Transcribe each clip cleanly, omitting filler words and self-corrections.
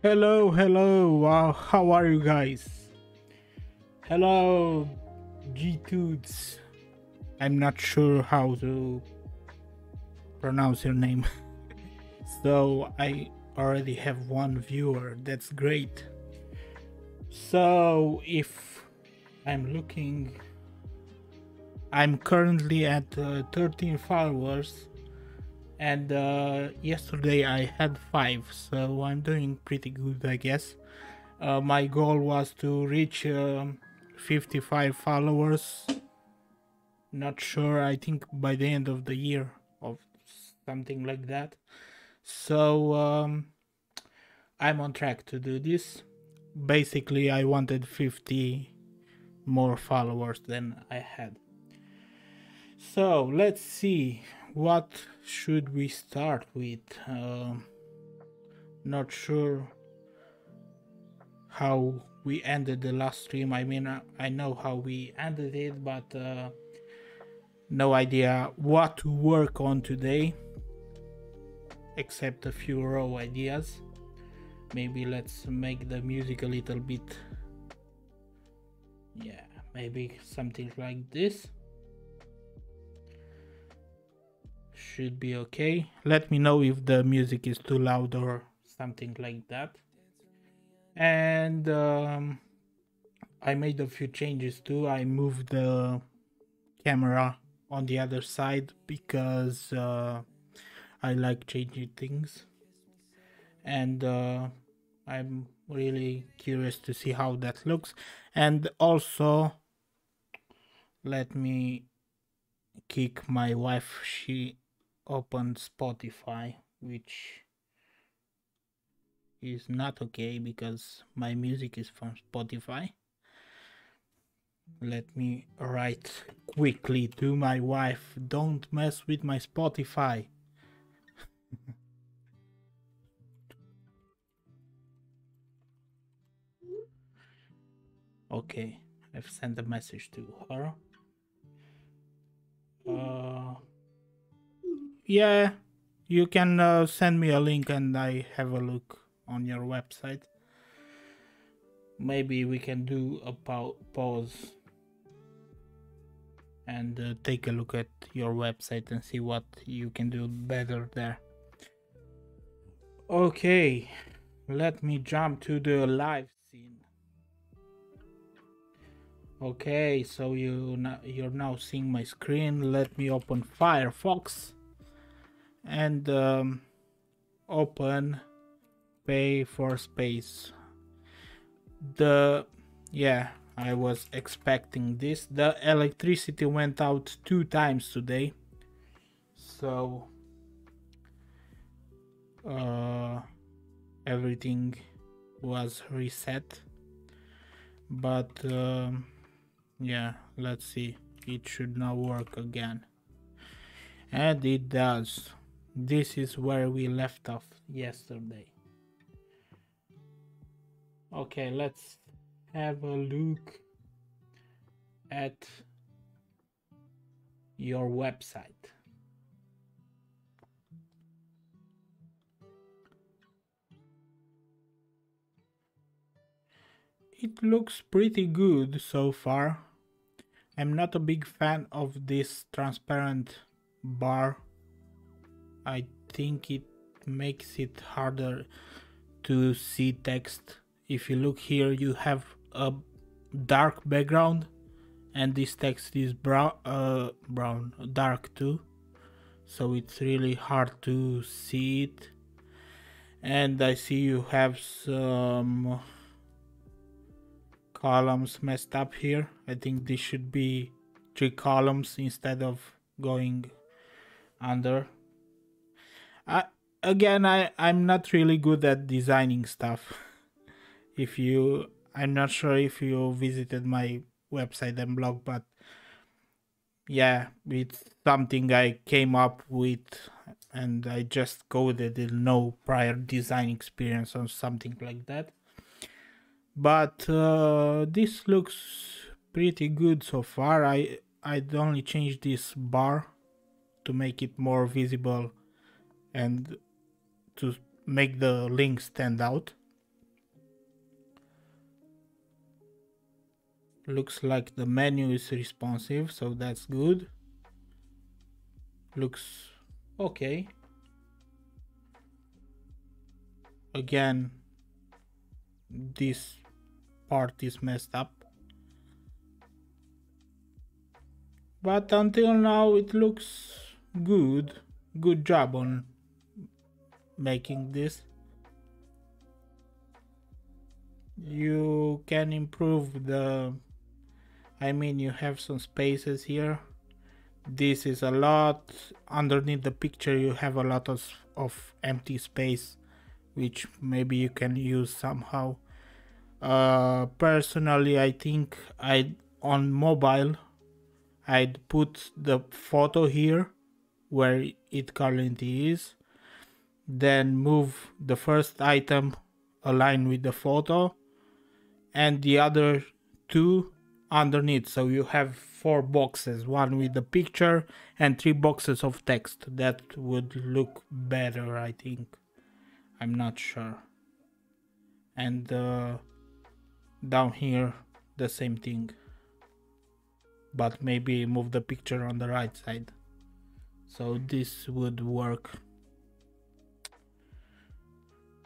Hello, hello. Wow, how are you guys? Hello, G-Toots. I'm not sure how to pronounce your name. So I already have one viewer. That's great. So if I'm looking, I'm currently at 13 followers, and yesterday I had 5, so I'm doing pretty good, I guess. My goal was to reach 55 followers. Not sure, I think by the end of the year or something like that. So I'm on track to do this. Basically, I wanted 50 more followers than I had. So let's see, what should we start with? Not sure how we ended the last stream. I mean, I know how we ended it, but no idea what to work on today, except a few raw ideas. Maybe let's make the music a little bit, yeah, maybe something like this. Should be okay. Let me know if the music is too loud or something like that. And I made a few changes too. I moved the camera on the other side because I like changing things, and I'm really curious to see how that looks. And also, let me kick my wife. She opened Spotify, which is not okay because my music is from Spotify. Let me write quickly to my wife, don't mess with my Spotify. Okay, I've sent a message to her. Yeah, you can send me a link and I have a look on your website. Maybe we can do a pause and take a look at your website and see what you can do better there. Okay, let me jump to the live scene. Okay, so you're now seeing my screen. Let me open Firefox and open PayForSpace. I was expecting this. The electricity went out 2 times today, so everything was reset. But yeah, let's see. It should now work again, and it does. This is where we left off yesterday. Okay, let's have a look at your website. It looks pretty good so far. I'm not a big fan of this transparent bar. I think it makes it harder to see text. If you look here, you have a dark background and this text is brown, dark too, so it's really hard to see it. And I see you have some columns messed up here. I think this should be 3 columns instead of going under. I'm not really good at designing stuff. I'm not sure if you visited my website and blog, but yeah, it's something I came up with and I just coded in no prior design experience or something like that. But this looks pretty good so far. I'd only changed this bar to make it more visible and to make the link stand out. Looks like the menu is responsive, so that's good. Looks okay. Again, this part is messed up. But until now it looks good. Good job on making this. You can improve the... I mean, you have some spaces here. This is a lot. Underneath the picture you have a lot of empty space, which maybe you can use somehow. Personally, I think on mobile I'd put the photo here where it currently is, then move the first item align with the photo and the other two underneath, so you have 4 boxes, one with the picture and 3 boxes of text. That would look better, I think. I'm not sure. And down here the same thing, but maybe move the picture on the right side, so this would work.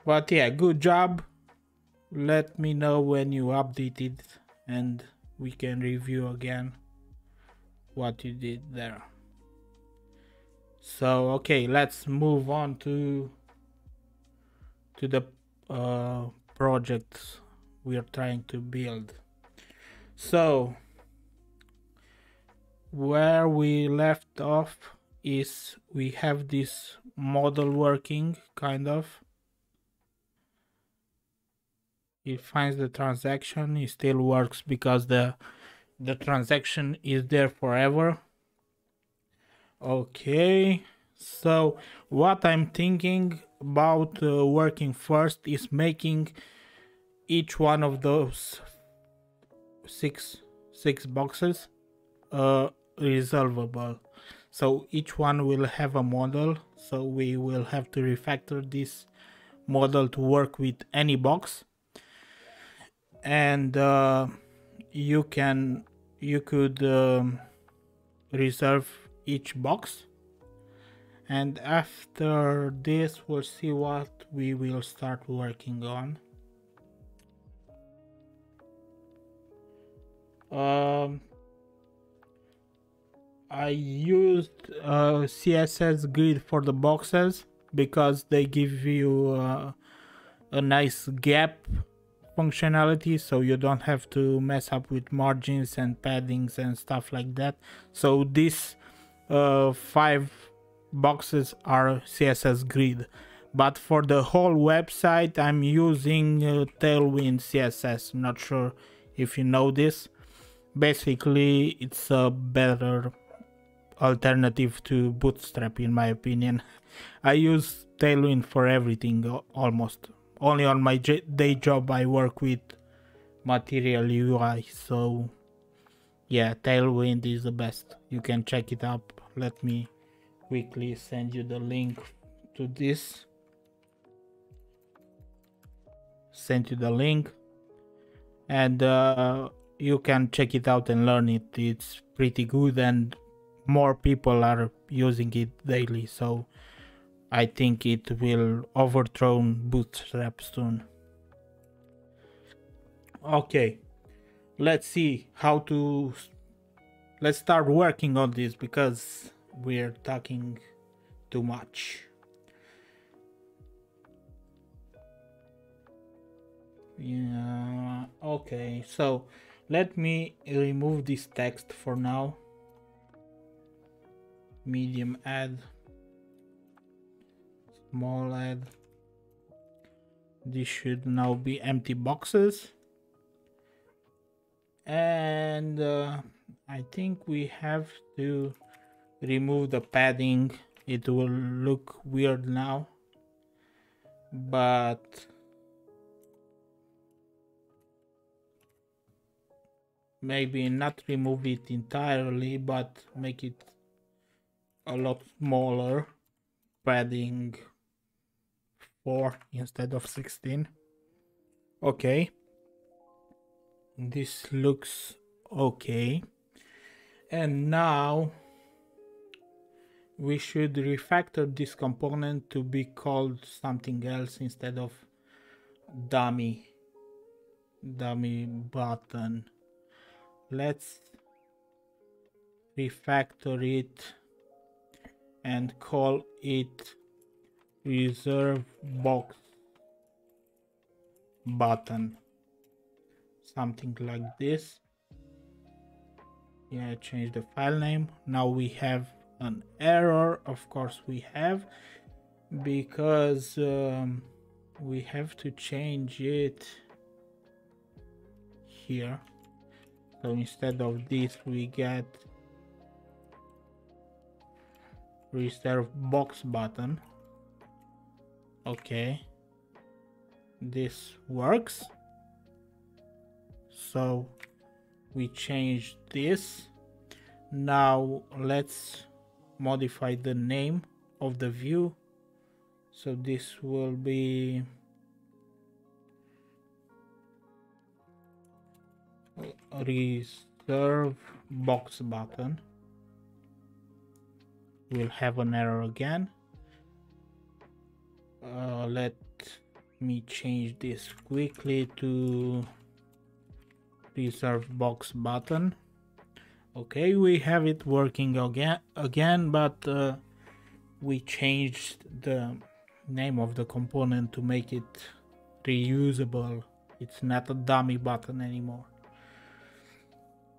But yeah, good job. Let me know when you update it and we can review again what you did there. So okay, let's move on to the project we are trying to build. So where we left off is we have this model working, kind of. It finds the transaction, it still works because the transaction is there forever. Okay, so what I'm thinking about working first is making each one of those six boxes resolvable. So each one will have a model, so we will have to refactor this model to work with any box. And you could reserve each box, and after this we'll see what we will start working on. I used CSS grid for the boxes because they give you a nice gap functionality, so you don't have to mess up with margins and paddings and stuff like that. So these 5 boxes are CSS grid, but for the whole website I'm using Tailwind Css. I'm not sure if you know this. Basically it's a better alternative to Bootstrap in my opinion. I use Tailwind for everything almost. Only on my day job I work with Material UI, so yeah, Tailwind is the best. You can check it up. Let me quickly send you the link to this. Send you the link, and you can check it out and learn it. It's pretty good, and more people are using it daily, so I think it will overthrow Bootstrap soon. Okay, let's see how to... Let's start working on this because we're talking too much. Yeah, okay, so let me remove this text for now. Medium add, small add. This should now be empty boxes, and I think we have to remove the padding. It will look weird now, but maybe not remove it entirely, but make it a lot smaller. Padding 4 instead of 16. Okay, this looks Okay. And now we should refactor this component to be called something else instead of dummy button. Let's refactor it and call it reserve box button, something like this. Yeah, change the file name. Now we have an error, of course we have, because we have to change it here. So instead of this we get reserve box button. Okay, this works. So we change this. Now let's modify the name of the view. So this will be reserve box button. We'll have an error again. Let me change this quickly to reserve box button. Okay, we have it working again, but we changed the name of the component to make it reusable. It's not a dummy button anymore.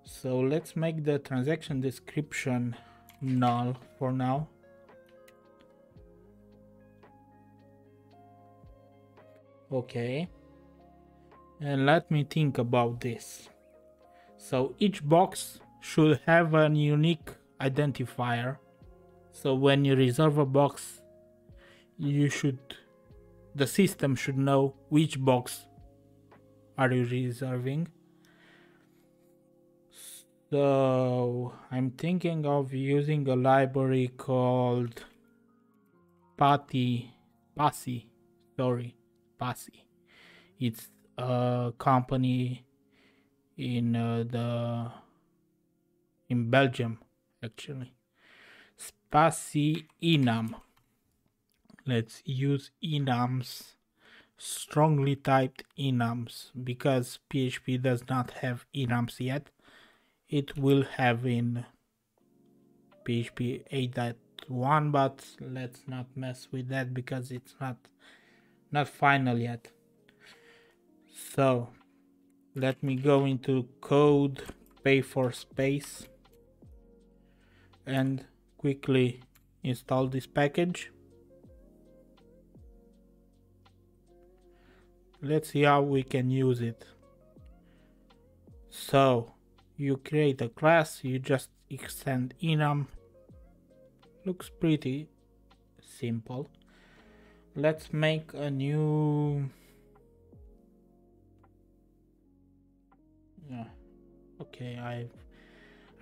So let's make the transaction description null for now. Okay, and let me think about this. So each box should have a unique identifier. So when you reserve a box, the system should know which box are you reserving. So I'm thinking of using a library called spatie. It's a company in Belgium, actually. Spatie enum. Let's use enums, strongly typed enums, because PHP does not have enums yet. It will have in PHP 8.1, but let's not mess with that because it's not final yet. So let me go into code PayForSpace and quickly install this package. Let's see how we can use it. So you create a class, you just extend enum. Looks pretty simple. Let's make a new okay,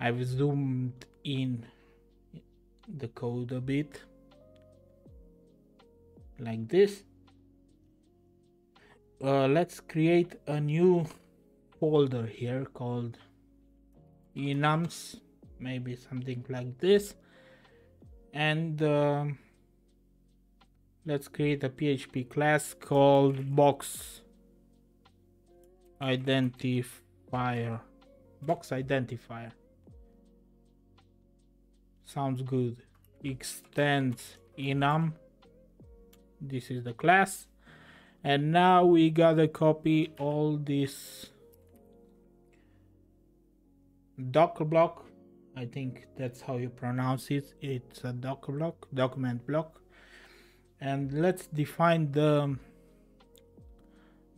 I've zoomed in the code a bit like this. Let's create a new folder here called enums, maybe something like this, and let's create a PHP class called box identifier. Sounds good. Extends enum. This is the class, and now we gotta copy all this Docker block. I think that's how you pronounce it. It's a Docker block, document block, and let's define the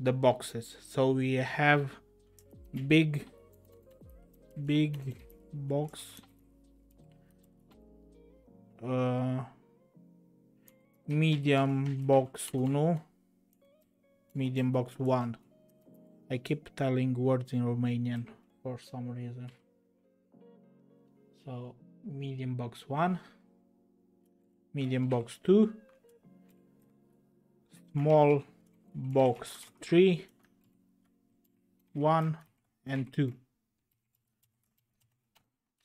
boxes. So we have big box, medium box 1, medium box 1. I keep telling words in Romanian for some reason. So medium box 1, medium box 2, small box 3, 1 and 2.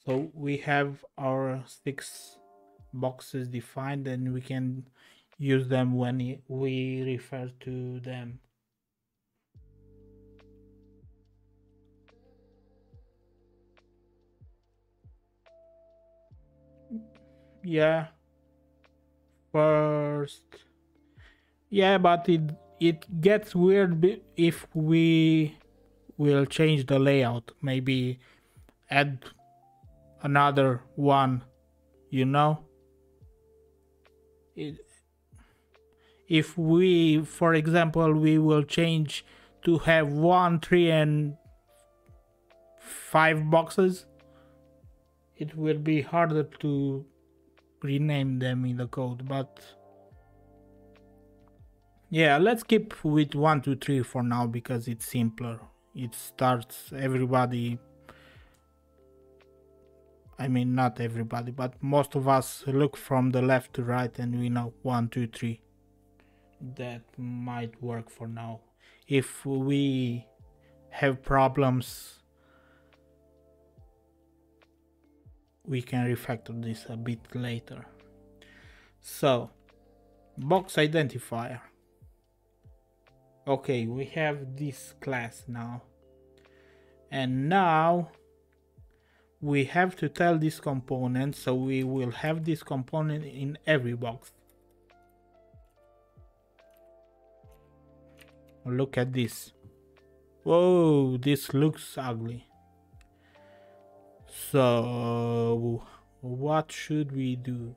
So we have our 6 boxes defined, and we can use them when we refer to them. Yeah, first. Yeah, but it gets weird if we will change the layout. Maybe add another one, you know? It, if we, for example, we will change to have 1, 3, and 5 boxes, it will be harder to rename them in the code. But yeah, let's keep with 1, 2, 3 for now because it's simpler. It starts everybody. I mean, not everybody, but most of us look from the left to right and we know 1, 2, 3. That might work for now. If we have problems, we can refactor this a bit later. So, box identifier. Okay, we have this class now. And now we have to tell this component, so we will have this component in every box. Look at this. Whoa, this looks ugly. So what should we do?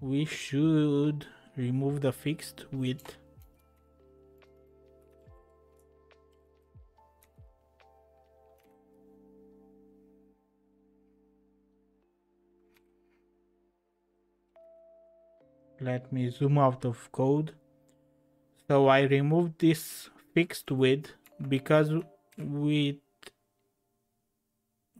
We should remove the fixed width. Let me zoom out of code. So I removed this fixed width because we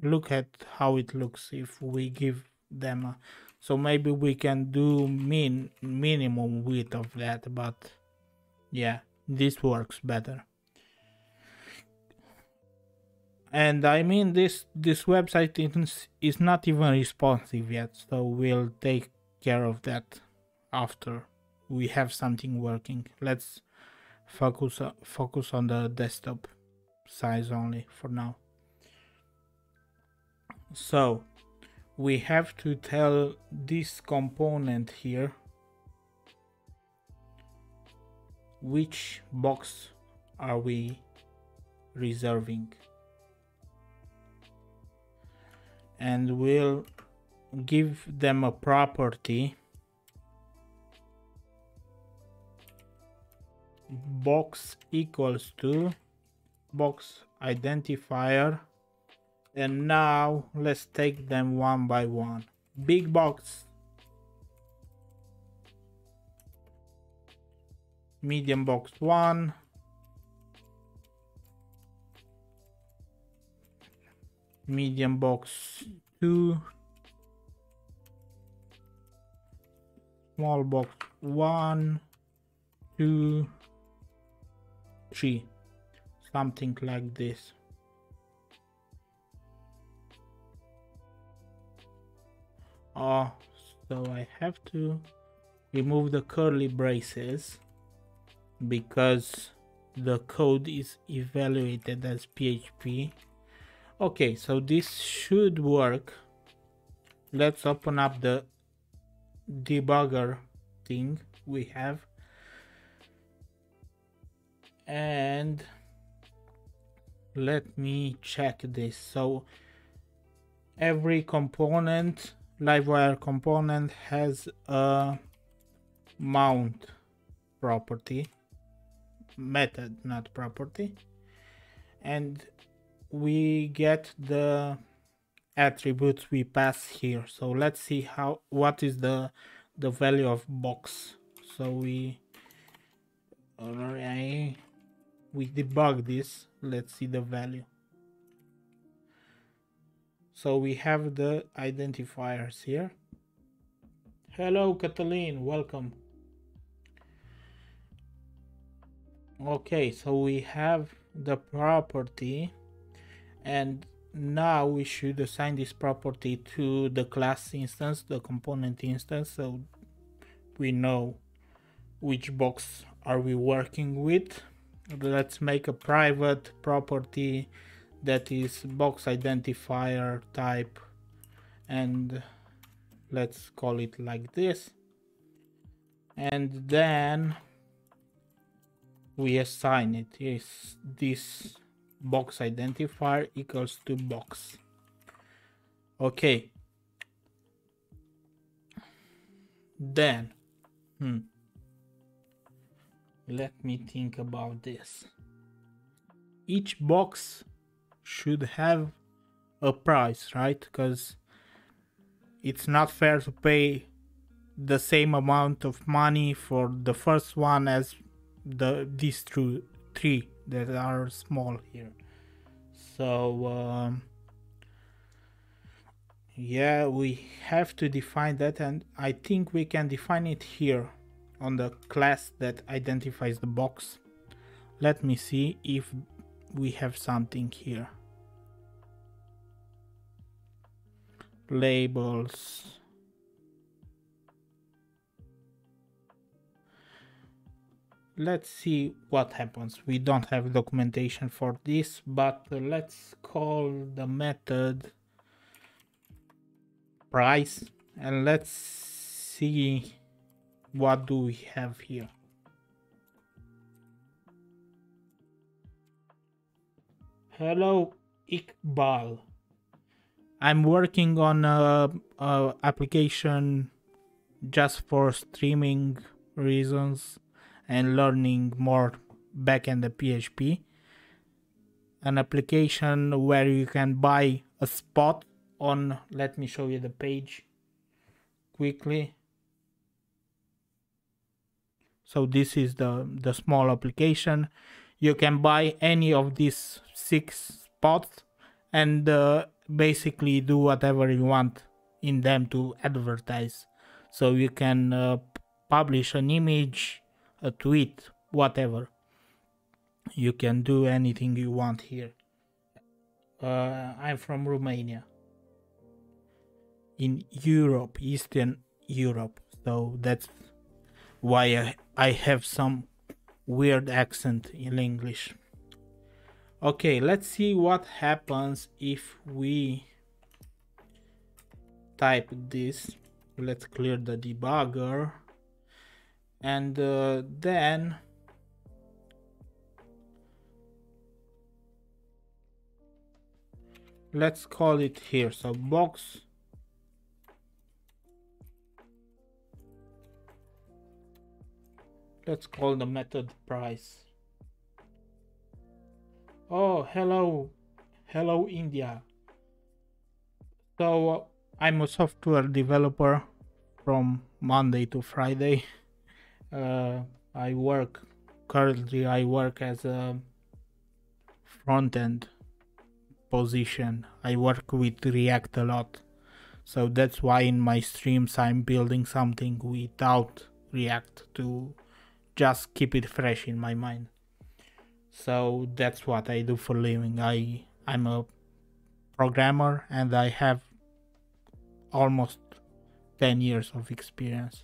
look at how it looks if we give them a, so maybe we can do minimum width of that, but yeah, this works better. And I mean, this website is not even responsive yet, so we'll take care of that after we have something working. Let's focus on the desktop size only for now. So we have to tell this component here which box are we reserving, and we'll give them a property box equals to box identifier. And now let's take them one by one. Big box, medium box 1, medium box 2, small box 1, 2, 3, something like this. So I have to remove the curly braces because the code is evaluated as PHP. Okay, so this should work. Let's open up the debugger thing we have, and let me check this. So every component, Livewire component, has a mount property, method, not property, and we get the attributes we pass here. So let's see what is the value of box. So we debug this. Let's see the value. So we have the identifiers here. Hello, Kathleen, welcome. Okay, so we have the property, and now we should assign this property to the class instance, the component instance, so we know which box are we working with. Let's make a private property that is box identifier type, and let's call it like this. And then we assign it is this box identifier equals to box. Okay. Then let me think about this. Each box should have a price, right? Because it's not fair to pay the same amount of money for the first one as these three that are small here. So yeah, we have to define that, and I think we can define it here on the class that identifies the box. Let me see if we have something here. Labels. Let's see what happens. We don't have documentation for this, but let's call the method price, and let's see what do we have here. Hello Iqbal. I'm working on a application just for streaming reasons and learning more backend PHP. An application where you can buy a spot on, let me show you the page quickly. So this is the small application. You can buy any of these 6 spots and basically do whatever you want in them to advertise. So you can publish an image, a tweet, whatever. You can do anything you want here. I'm from Romania, in Europe, Eastern Europe, so that's why I have some weird accent in English. Okay, let's see what happens if we type this. Let's clear the debugger, and then let's call it here. So box let's call the method price. Oh, hello India. So I'm a software developer from Monday to Friday. Currently I work as a front-end position. I work with React a lot. So that's why in my streams I'm building something without React to just keep it fresh in my mind. So that's what I do for a living. I'm a programmer and I have almost 10 years of experience.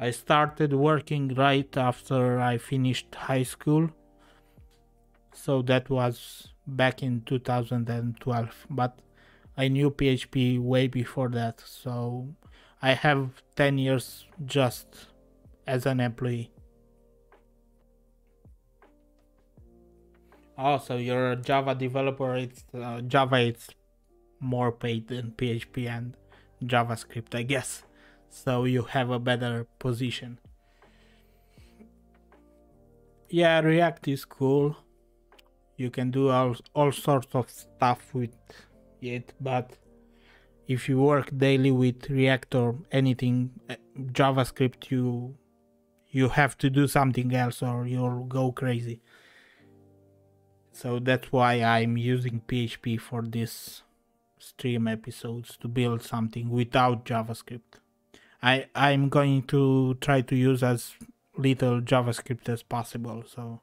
I started working right after I finished high school. So that was back in 2012, but I knew PHP way before that. So I have 10 years just as an employee. Also, you're a Java developer. It's Java. It's more paid than PHP and JavaScript, I guess. So you have a better position. Yeah, React is cool. You can do all sorts of stuff with it, but if you work daily with React or anything JavaScript, you have to do something else or you'll go crazy. So that's why I'm using PHP for this stream episodes, to build something without JavaScript. I'm going to try to use as little JavaScript as possible. So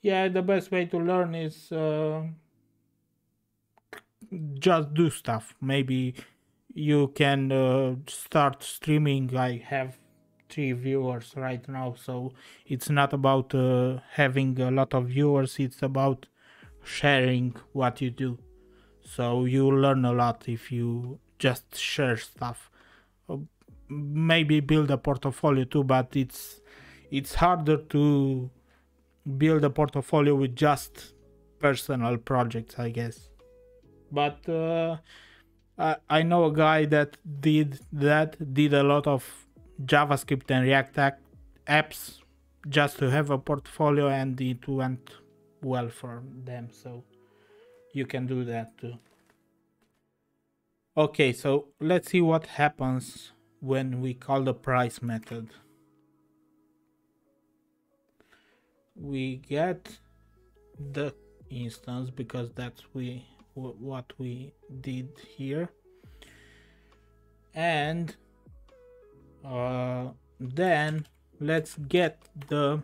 Yeah, the best way to learn is just do stuff. Maybe you can start streaming. I have 3 viewers right now, so it's not about having a lot of viewers, it's about sharing what you do. So you learn a lot if you just share stuff. Uh, Maybe build a portfolio too, but it's harder to build a portfolio with just personal projects, I guess. But I know a guy that did a lot of JavaScript and React apps just to have a portfolio, and it went well for them. So you can do that too. Okay, so let's see what happens when we call the price method. We get the instance because that's what we did here, and then let's get the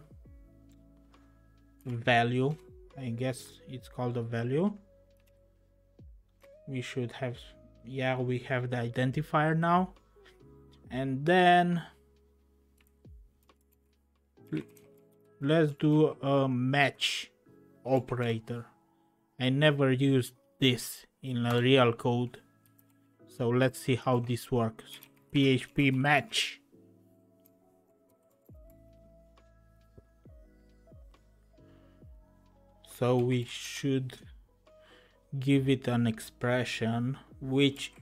value. I guess it's called a value. We should have, yeah, we have the identifier now, and then let's do a match operator. I never used this in a real code, so let's see how this works. PHP match. So we should give it an expression, which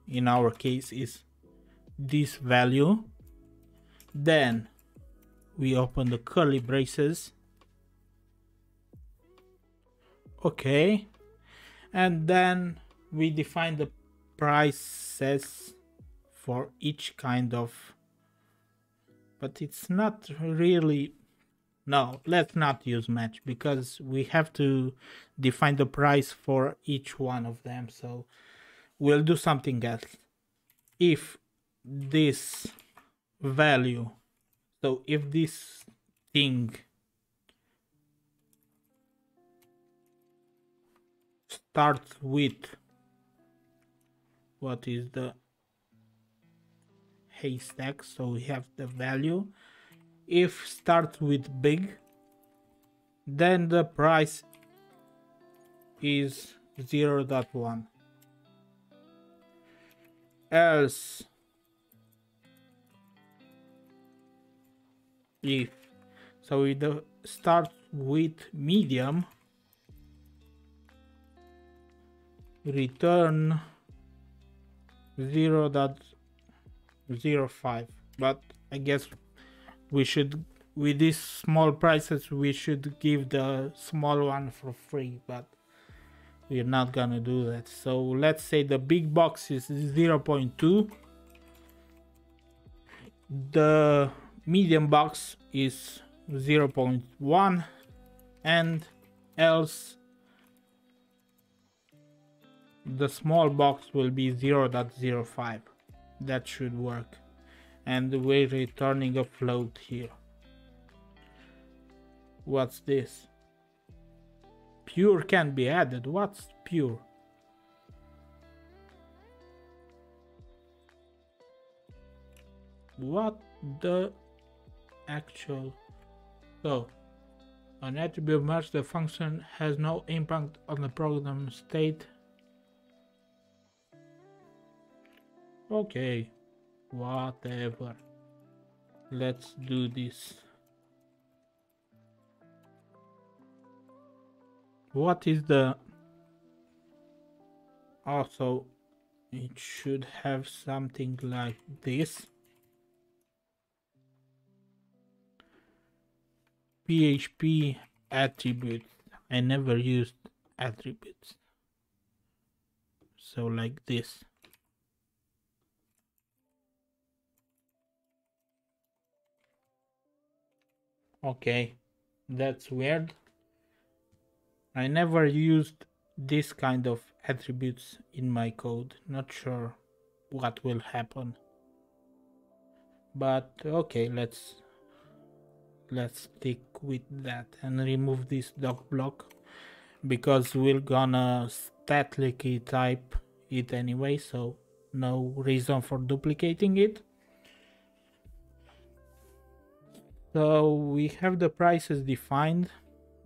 in our case is this value. Then we open the curly braces. Okay, and then we define the prices for each kind of, but it's not really, no, let's not use match because we have to define the price for each one of them. So we'll do something else. If this value, so if this thing starts with, what is the haystack, so we have the value. If starts with big, then the price is 0.1. Else, if so, it starts with medium, return 0.05. But I guess we should, with these small prices, we should give the small one for free, but we're not gonna do that. So let's say the big box is 0.2, the medium box is 0.1, and else the small box will be 0.05. That should work. And we're returning a float here. What's this? Pure can be added. What's pure? What the actual? So, an attribute merge the function has no impact on the program state. Okay, whatever. Let's do this. What is the... Also, it should have something like this. PHP attributes. I never used attributes. So like this. Okay, that's weird. I never used this kind of attributes in my code. Not sure what will happen. But okay, let's let's stick with that and remove this doc block, because we're gonna statically type it anyway, so no reason for duplicating it. So we have the prices defined.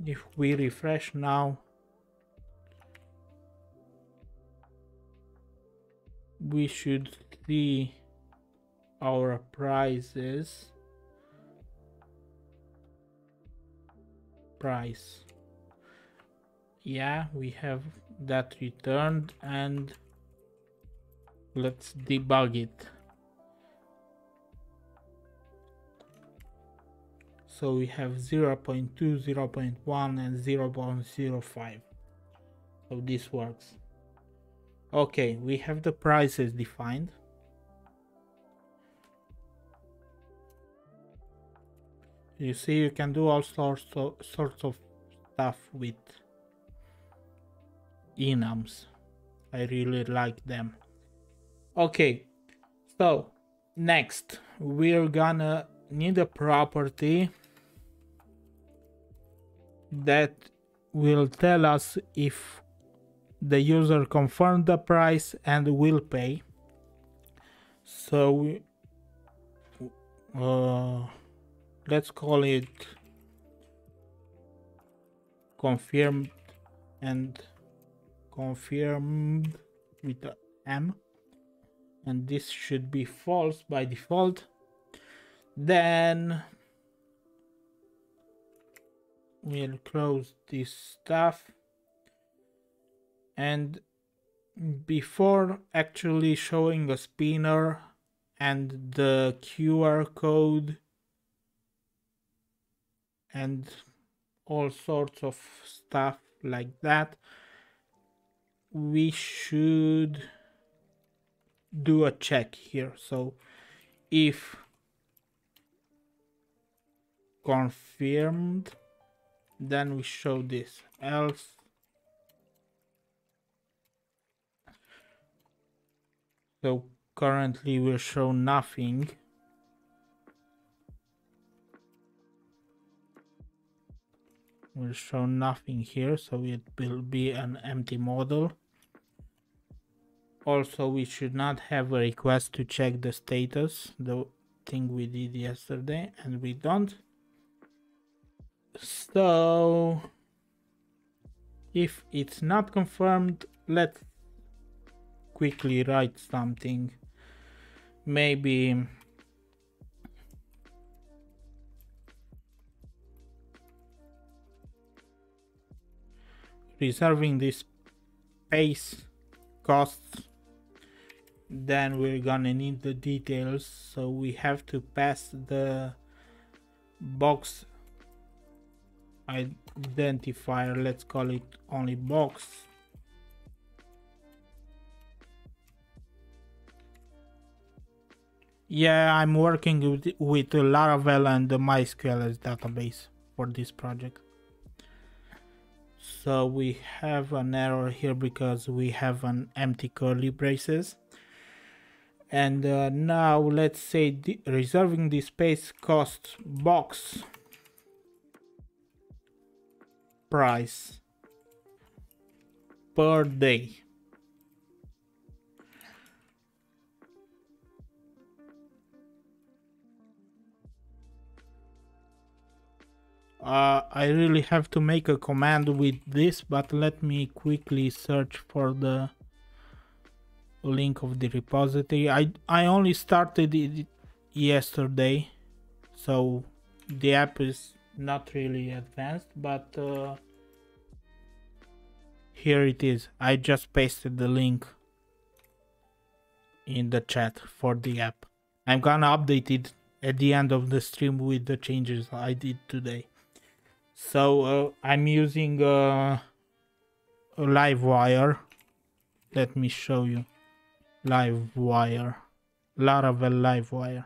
If we refresh now, we should see our prices. Price. Yeah, we have that returned, and let's debug it. So we have 0.2, 0.1 and 0.05. So this works. Okay, we have the prices defined. You see, you can do all sorts of stuff with enums. I really like them. Okay, so next we're gonna need a property that will tell us if the user confirmed the price and will pay. So let's call it confirmed, and confirmed with the M, and this should be false by default. Then we'll close this stuff, and before actually showing a spinner and the QR code and all sorts of stuff like that, we should do a check here. So if confirmed, then we show this, else so currently we'll show nothing. We'll show nothing here, so it will be an empty model. Also, we should not have a request to check the status, the thing we did yesterday, and we don't. So if it's not confirmed, let's quickly write something. Maybe reserving this space costs. Then we're gonna need the details, so we have to pass the box identifier. Let's call it only box. Yeah, I'm working with Laravel and the MySQL as database for this project. So we have an error here because we have an empty curly braces. And now let's say reserving the space costs box price per day. I really have to make a command with this, but let me quickly search for the link of the repository. I only started it yesterday, so the app is not really advanced, but here it is. I just pasted the link in the chat for the app. I'm gonna update it at the end of the stream with the changes I did today. So I'm using Livewire. Let me show you. Livewire, Laravel Livewire.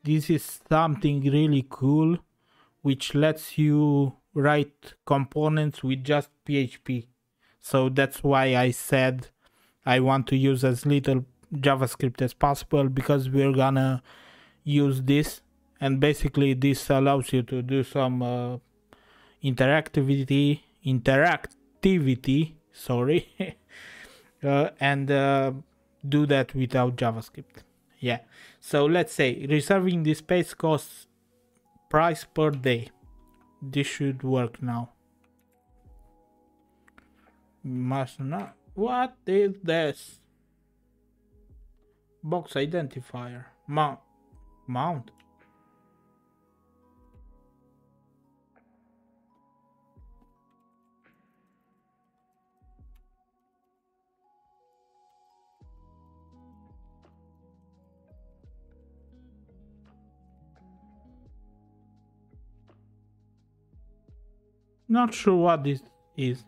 This is something really cool, which lets you write components with just PHP. So that's why I said I want to use as little JavaScript as possible, because we're gonna use this and basically this allows you to do some interactivity, sorry, and do that without JavaScript. Yeah, so let's say reserving the space costs price per day. This should work now. Must not. What is this? Box identifier. Mount. Not sure what this is.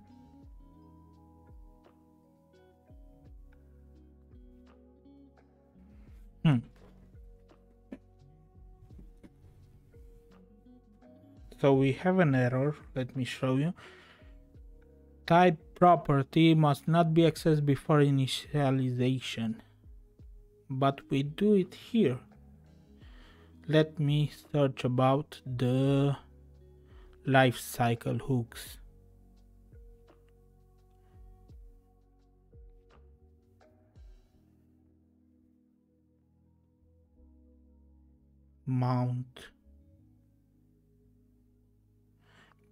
So we have an error. Let me show you. Type property must not be accessed before initialization. But we do it here. Let me search about the lifecycle hooks. Mount.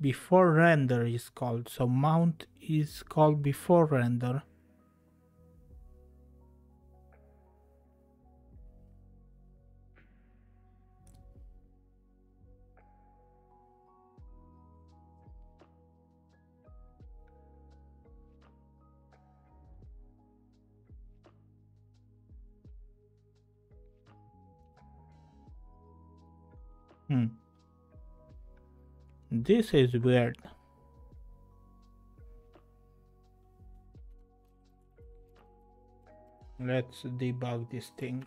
Before render is called. So mount is called before render. This is weird. Let's debug this thing.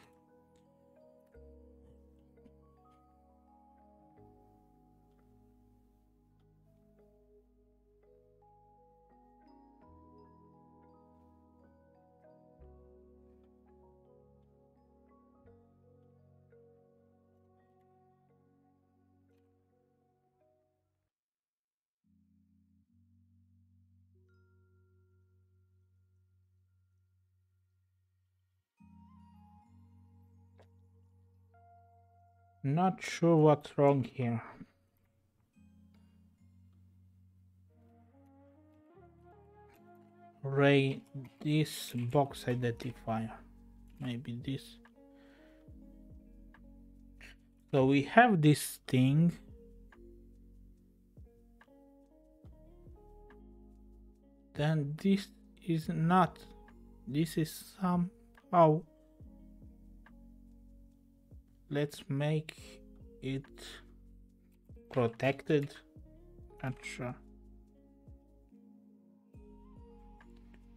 Not sure what's wrong here. Ray, this box identifier. Maybe this. So we have this thing. Then this is not. This is somehow. Let's make it protected. Not sure.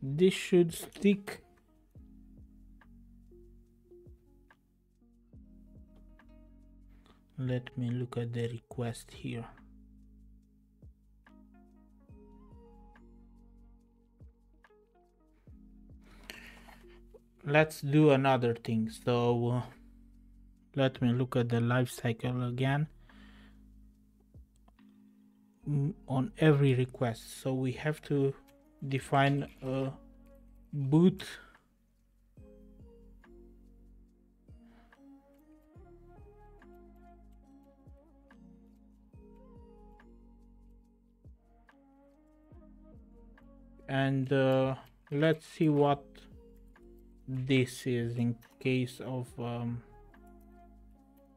This should stick. Let me look at the request here. Let's do another thing. So let me look at the lifecycle again on every request. So we have to define a boot and let's see what this is in case of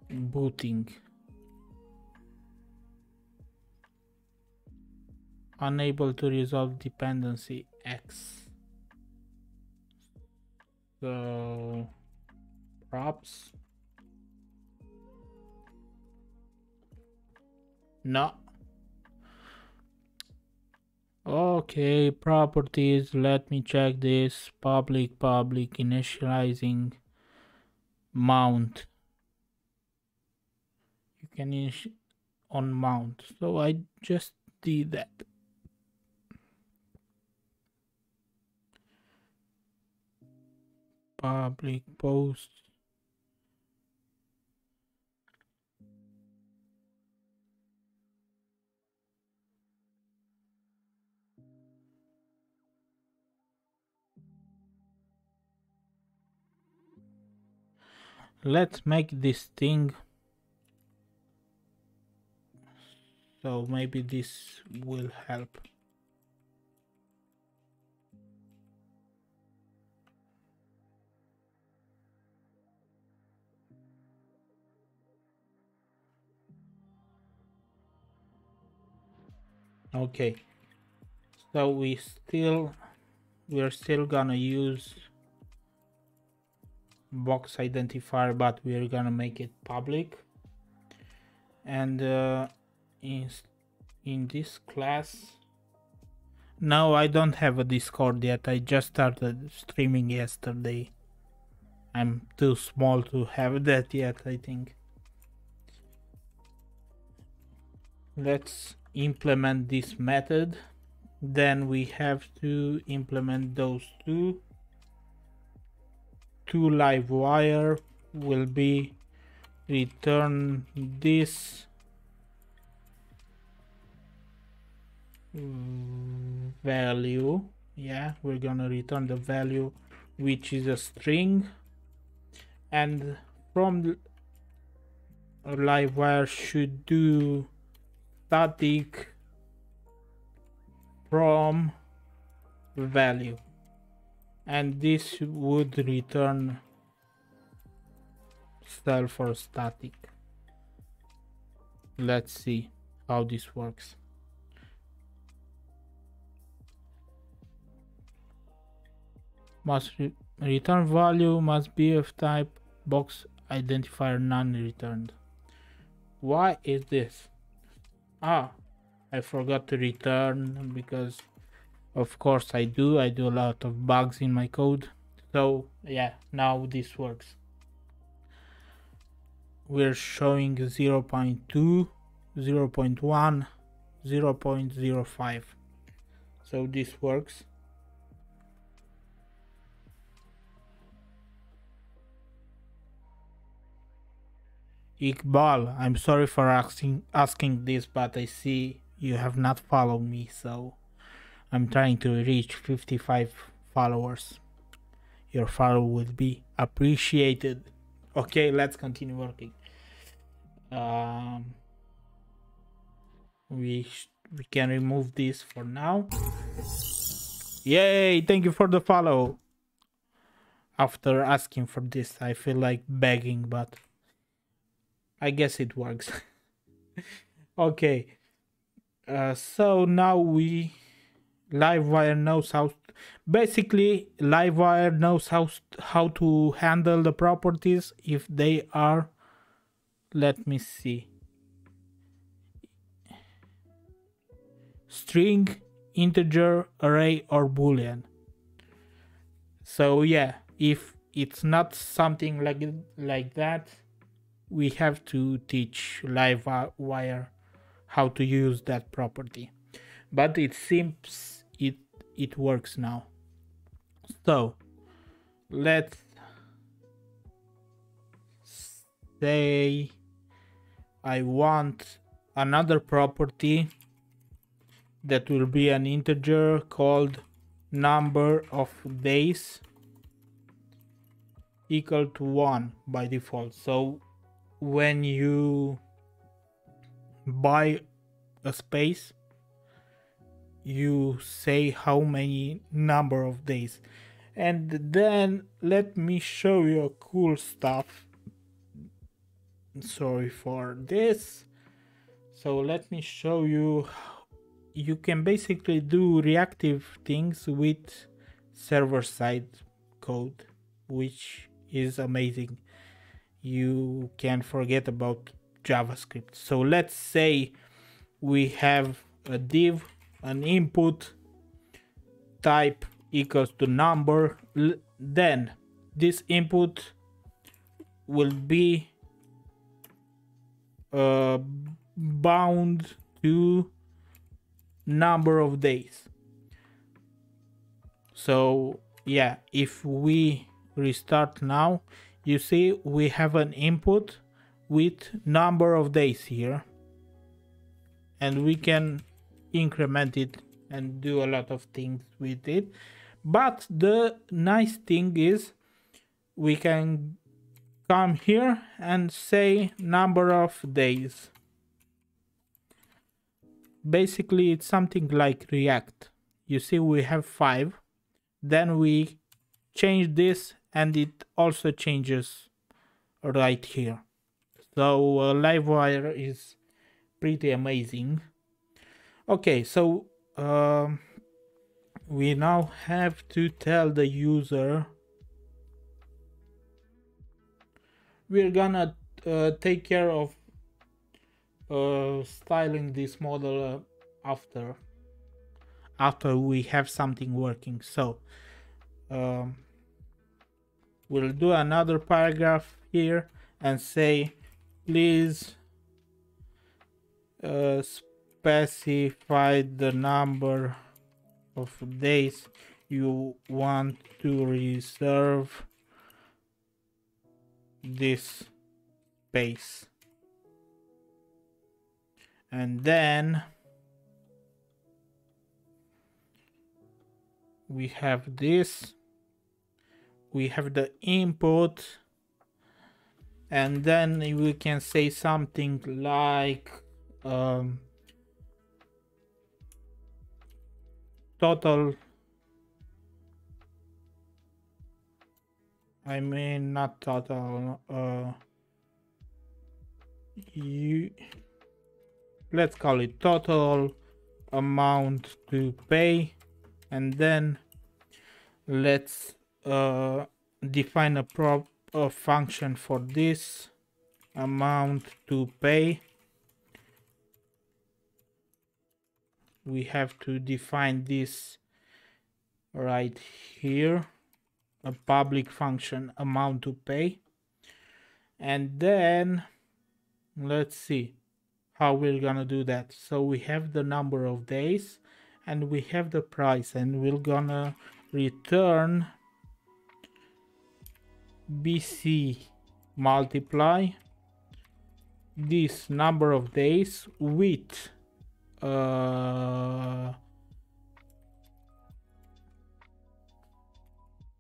booting. Unable to resolve dependency X. So props. No. Okay, properties. Let me check this. Public initializing mount. You can initialize on mount. So I just did that. Public post. Let's make this thing, so maybe this will help. Okay, so we're still gonna use box identifier, but we're gonna make it public. And in this class, no, I don't have a Discord yet. I just started streaming yesterday. I'm too small to have that yet, I think. Let's implement this method. Then we have to implement those two. To Livewire will be return this value. Yeah, we're gonna return the value, which is a string, and from Livewire should do static from value, and this would return self or static. Let's see how this works. Must return value must be of type box identifier none returned. Why is this? I forgot to return, because of course I do a lot of bugs in my code. So yeah, now this works. We're showing 0.2, 0.1, 0.05. So this works. Iqbal, I'm sorry for asking this, but I see you have not followed me, so I'm trying to reach 55 followers. Your follow will be appreciated. Okay, let's continue working. We can remove this for now. Yay, thank you for the follow. After asking for this, I feel like begging, but I guess it works. Okay, so now Livewire knows Livewire knows how to handle the properties if they are, let me see, string, integer, array, or boolean. So yeah, if it's not something like that, we have to teach Livewire how to use that property. But it seems it works now. So let's say I want another property that will be an integer called number of days equal to 1 by default. So when you buy a space, you say how many number of days. And then let me show you cool stuff. Sorry for this. So let me show you. You can basically do reactive things with server-side code, which is amazing. You can forget about JavaScript. So let's say we have a div, an input type equals to number, then this input will be bound to number of days. So yeah, if we restart now, you see we have an input with number of days here, and we can increment it and do a lot of things with it. But the nice thing is we can come here and say number of days. Basically, it's something like React. You see, we have 5. Then we change this and it also changes right here. So Livewire is pretty amazing. Okay, so we now have to tell the user we're gonna take care of styling this model after we have something working. So we'll do another paragraph here and say please specify the number of days you want to reserve this space. And then we have this, we have the input, and then we can say something like total, I mean not total, let's call it total amount to pay, and then let's define a function for this amount to pay. We have to define this right here, a public function amount to pay, and then let's see how we're gonna do that. So we have the number of days and we have the price, and we're gonna return BC multiply this number of days with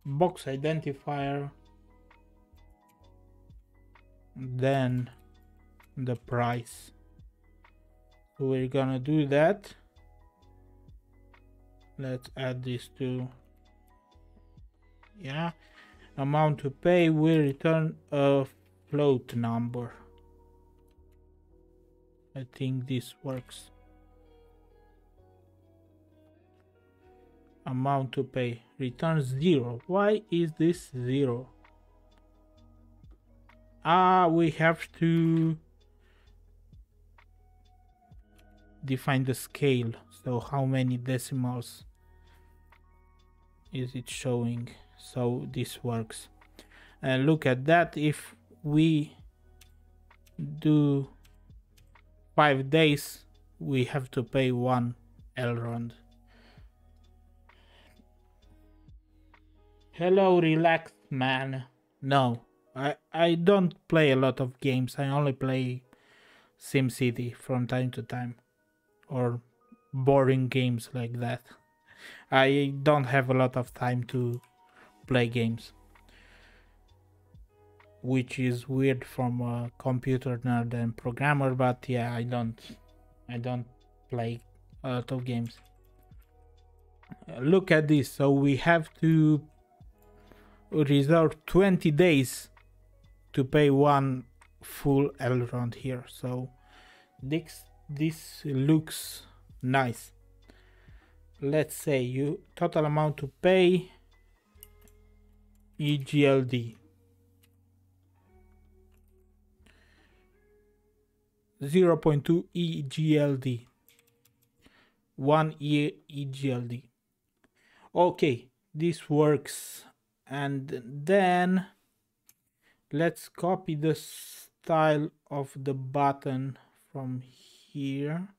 box identifier, then the price. So we're gonna do that. Let's add this to, yeah, amount to pay. We return a float number. I think this works. Amount to pay returns 0. Why is this 0? We have to define the scale. So how many decimals is it showing? So this works. And look at that, if we do 5 days, we have to pay 1 Elrond. Hello, relaxed man. No, I don't play a lot of games. I only play SimCity from time to time, or boring games like that. I don't have a lot of time to play games, which is weird from a computer nerd and programmer, but yeah, I don't play a lot of games. Look at this. So we have to reserve 20 days to pay 1 full Elrond here. So this looks nice. Let's say you total amount to pay EGLD 0.2 EGLD 1 year EGLD. Okay, this works. And then let's copy the style of the button from here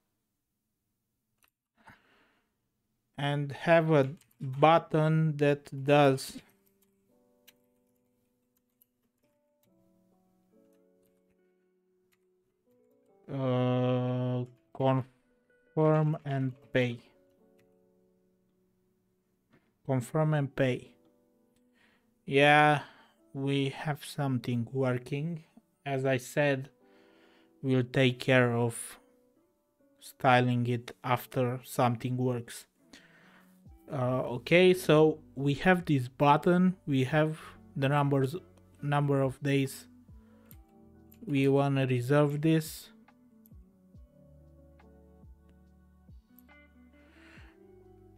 and have a button that does confirm and pay. Confirm and pay. Yeah, we have something working. As I said, we'll take care of styling it after something works. Okay, so we have this button, we have the number of days we want to reserve this.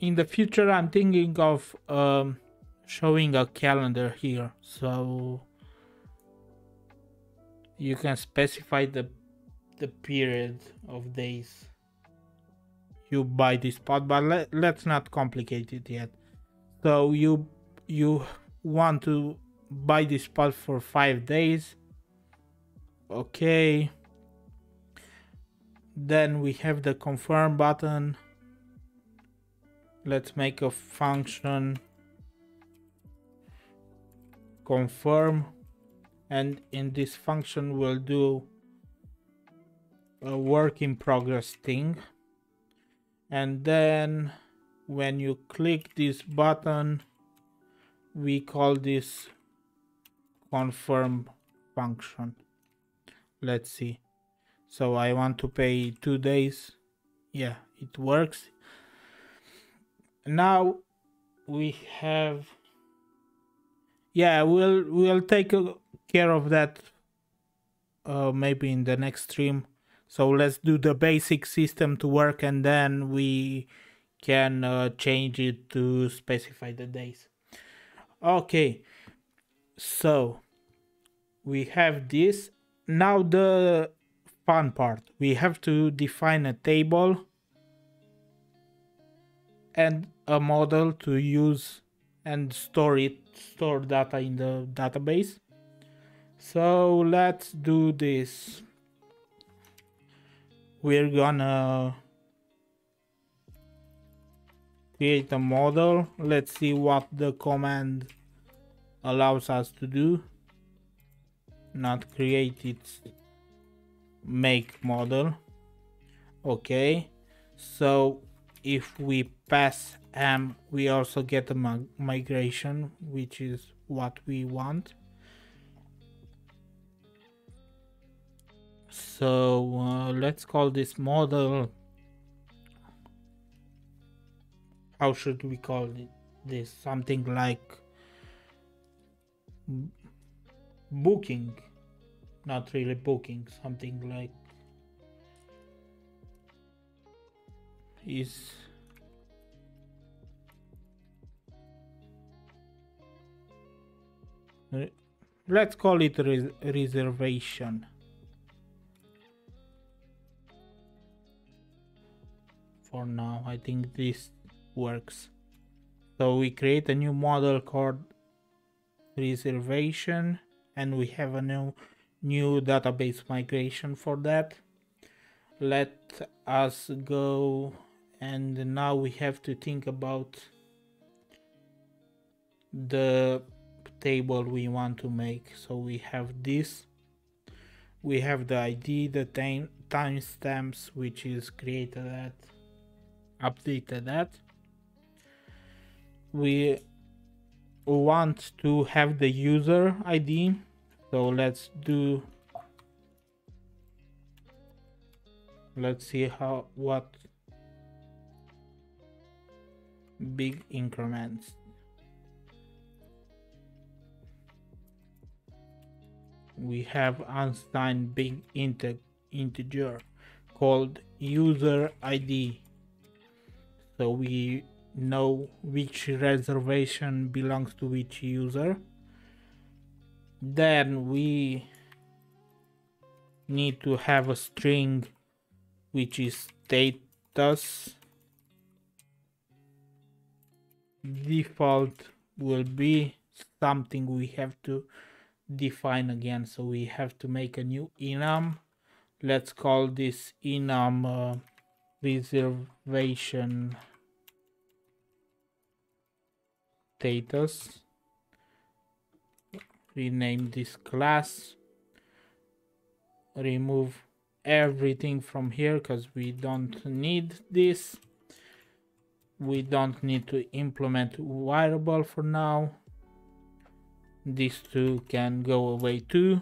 In the future, I'm thinking of showing a calendar here, so you can specify the period of days you buy this spot, but let's not complicate it yet. So you want to buy this spot for 5 days. Okay, then we have the confirm button. Let's make a function confirm, and in this function we'll do a work in progress thing, and then when you click this button we call this confirm function. Let's see. So I want to pay 2 days. Yeah, it works. Now we have, yeah, we'll take care of that maybe in the next stream. So let's do the basic system to work, and then we can change it to specify the days. Okay, so we have this. Now the fun part, we have to define a table and a model to use and store data in the database. So let's do this. We're gonna create a model. Let's see what the command allows us to do. Not create, it's make model. Okay, so if we pass m, we also get a migration, which is what we want. So let's call this model. How should we call it? This something like booking, not really booking, something like is let's call it reservation. For now, I think this works. So we create a new model called reservation, and we have a new database migration for that. Let us go, and now we have to think about the table we want to make. So we have this, we have the ID, the timestamps, which is created at, updated at. We want to have the user ID, so let's see what big increments. We have unsigned big integer called user ID, so we know which reservation belongs to which user. Then we need to have a string which is status. Default will be something we have to define again, so we have to make a new enum. Let's call this enum reservation status. Rename this class, remove everything from here because we don't need this. We don't need to implement variable for now. These two can go away too.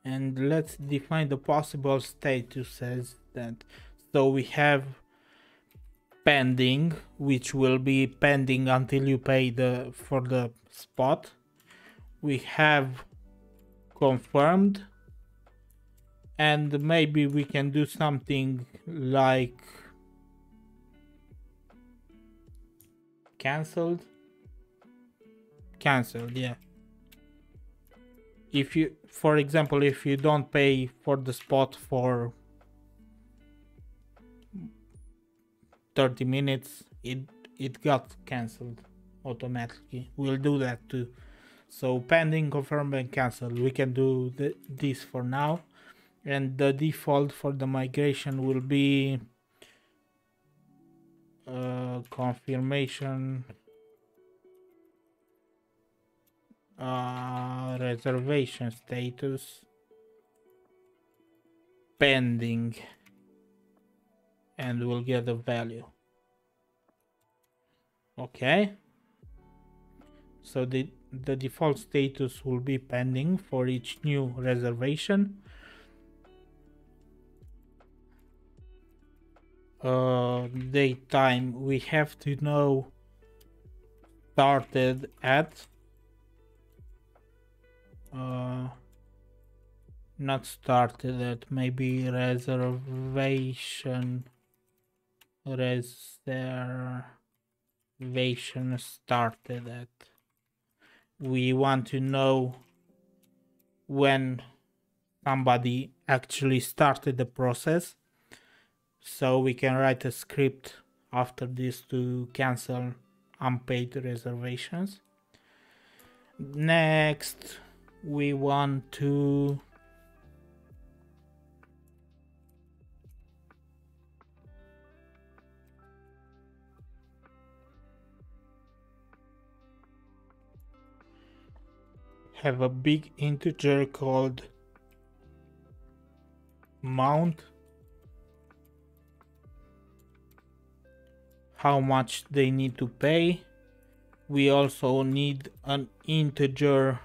And let's define the possible statuses that. So we have pending, which will be pending until you pay for the spot. We have confirmed, and maybe we can do something like cancelled. Yeah. If you, for example, if you don't pay for the spot for 30 minutes, it got cancelled automatically. We'll do that too. So pending, confirm, and cancel. We can do this for now, and the default for the migration will be confirmation, reservation status, pending, and we'll get a value. Okay, so the default status will be pending for each new reservation. Date time, we have to know started at, not started at, maybe reservation started at. We want to know when somebody actually started the process, so we can write a script after this to cancel unpaid reservations. Next, we want to have a big integer called amount, how much they need to pay. We also need an integer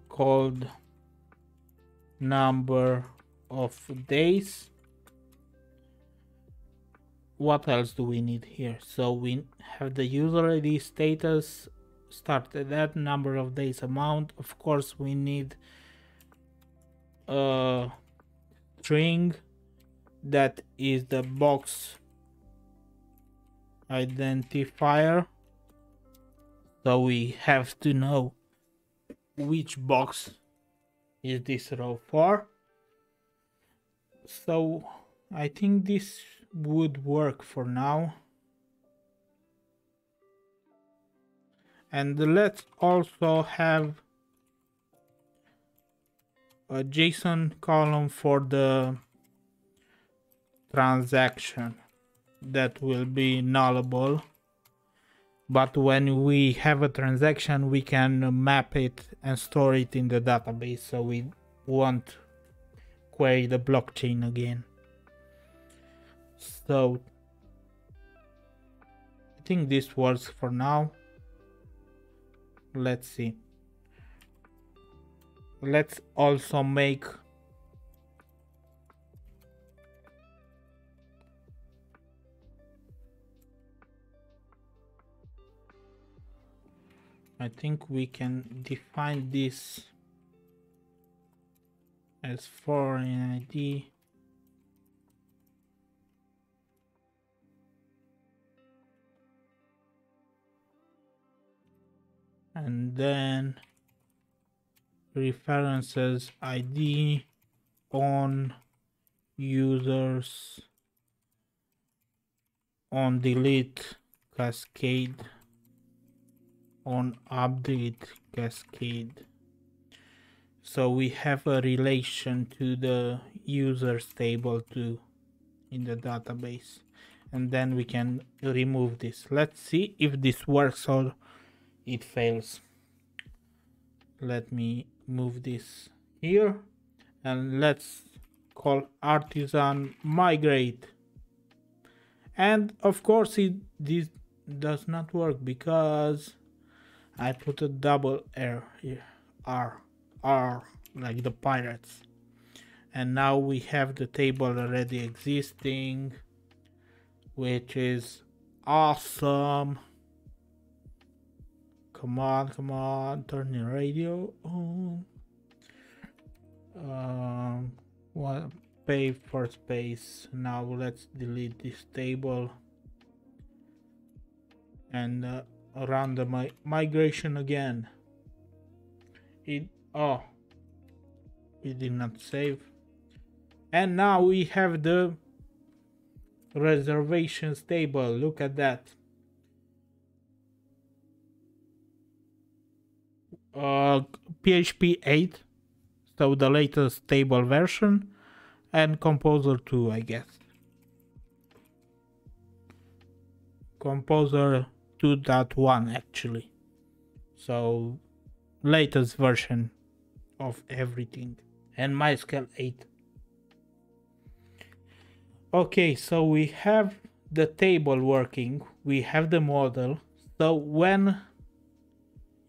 called number of days. What else do we need here? So we have the user ID status, started at, number of days, amount. Of course, we need a string that is the box identifier, so we have to know which box is this row for. So I think this would work for now. And let's also have a JSON column for the transaction that will be nullable, but when we have a transaction we can map it and store it in the database, so we won't query the blockchain again. So I think this works for now. Let's see. Let's also make I think we can define this as foreign ID. And then references ID on users on delete cascade on update cascade. So we have a relation to the users table too in the database, and then we can remove this. Let's see if this works or it fails. Let me move this here and let's call artisan migrate, and of course this does not work because I put a double R here, R, like the pirates. And now we have the table already existing, which is awesome. Come on, turn the radio on. What? PayForSpace. Now let's delete this table and run the migration again. It did not save. And now we have the reservations table. Look at that. PHP 8, so the latest stable version, and Composer 2, I guess. Composer 2.1 actually. So latest version of everything. And MySQL 8. Okay, so we have the table working, we have the model. So when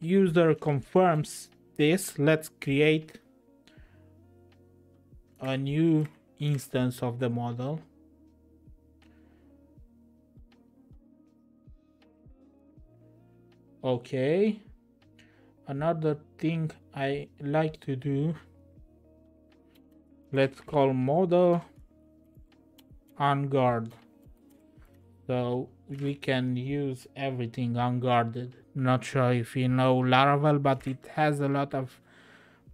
user confirms this, let's create a new instance of the model. Okay, another thing I like to do, let's call model unguard, so we can use everything unguarded. Not sure if you know Laravel, but it has a lot of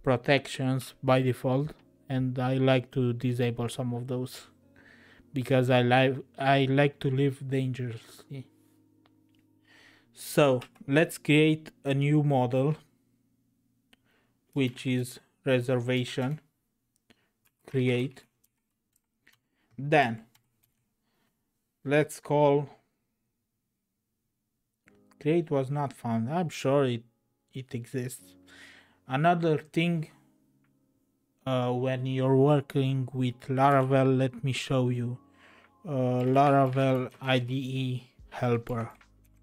protections by default, and I like to disable some of those because I like to live dangerously. So let's create a new model, which is reservation. Create. Then let's call create was not found. I'm sure it exists. Another thing, when you're working with Laravel, let me show you Laravel IDE Helper,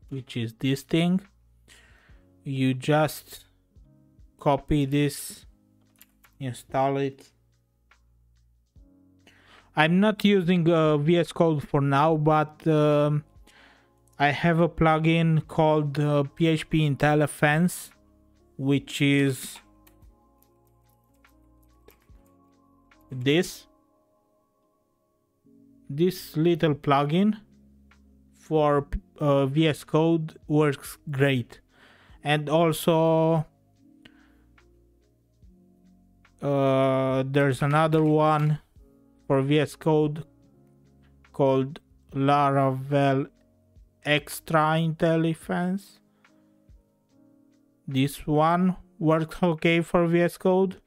which is this thing. You just copy this, install it. I'm not using VS Code for now, but I have a plugin called PHP IntelliFence, which is this little plugin for VS Code. Works great. And also there's another one for VS Code called Laravel Extra IntelliFence. This one works okay for VS Code.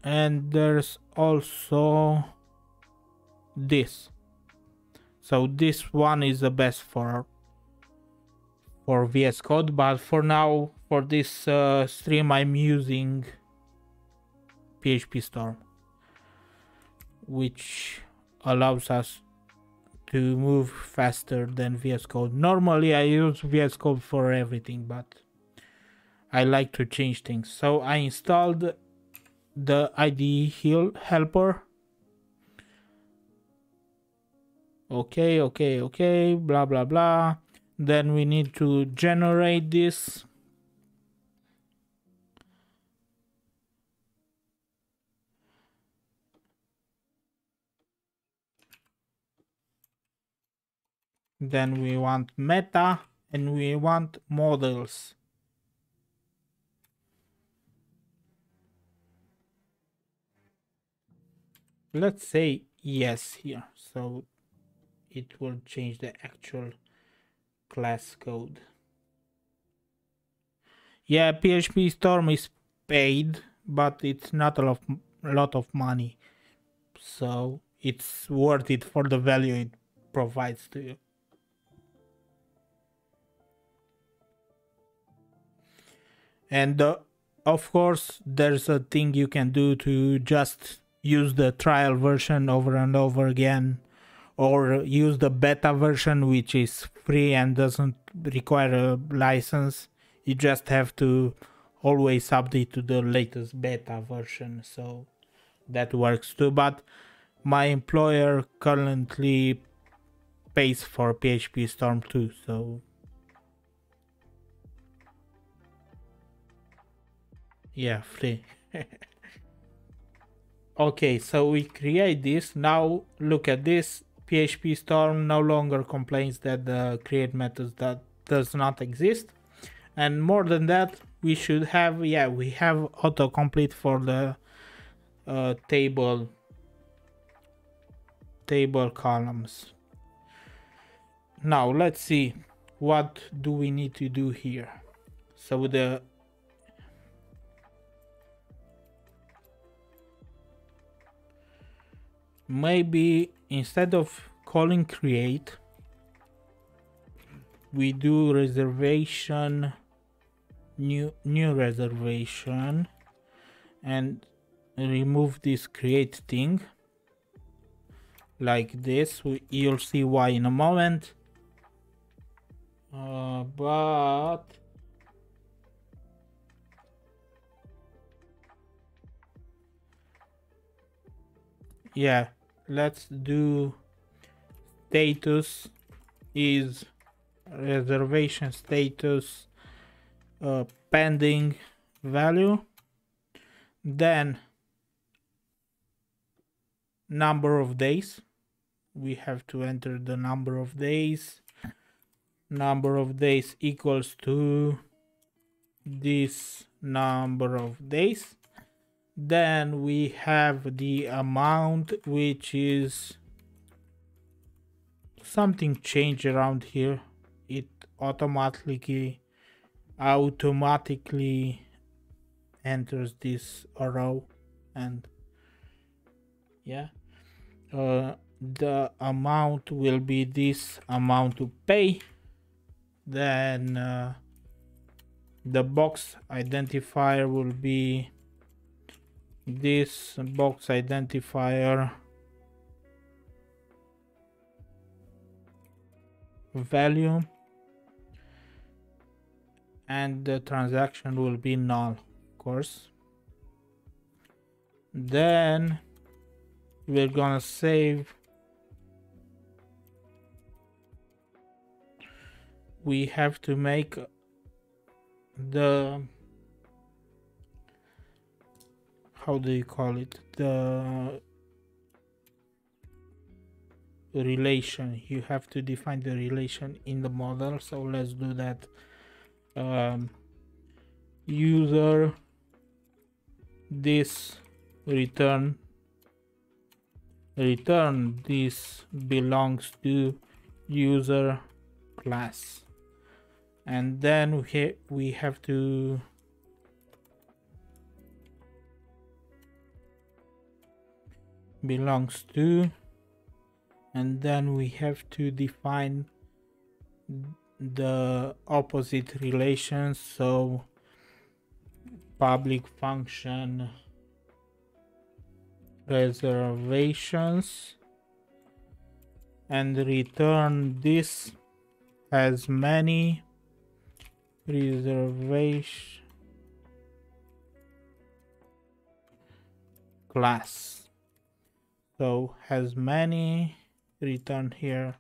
And there's also this. So this one is the best for VS Code, but for now, for this stream, I'm using PHP Storm, which allows us to move faster than VS Code. Normally I use VS Code for everything, but I like to change things. So I installed the IDE helper. Okay, blah blah blah. Then we need to generate this. Then we want meta and we want models. Let's say yes here, so it will change the actual class code. Yeah, PHP Storm is paid, but it's not a lot of money, so it's worth it for the value it provides to you. And of course, there's a thing you can do to just use the trial version over and over again, or use the beta version, which is free and doesn't require a license. You just have to always update to the latest beta version, so that works too. But my employer currently pays for PHP Storm too, so yeah, free. Okay, so we create this. Now look at this. PHP Storm no longer complains that the create method that does not exist. And more than that, we should have, yeah, we have autocomplete for the table columns. Now let's see, what do we need to do here? So the maybe instead of calling create, we do reservation, new reservation, and remove this create thing like this. You'll see why in a moment. But yeah, let's do status is reservation status pending value, then number of days. We have to enter the number of days. Number of days equals to this number of days. Then we have the amount, which is something changed around here. It automatically enters this row, and yeah, the amount will be this amount to pay. Then the box identifier will be this box identifier value, and the transaction will be null, of course. Then we're gonna save. We have to make the, how do you call it, the relation. You have to define the relation in the model, so let's do that. User this return this belongs to user class, and then we have to belongs to, and then we have to define the opposite relations. So public function reservations, and return this has many reservation class. So has many, return here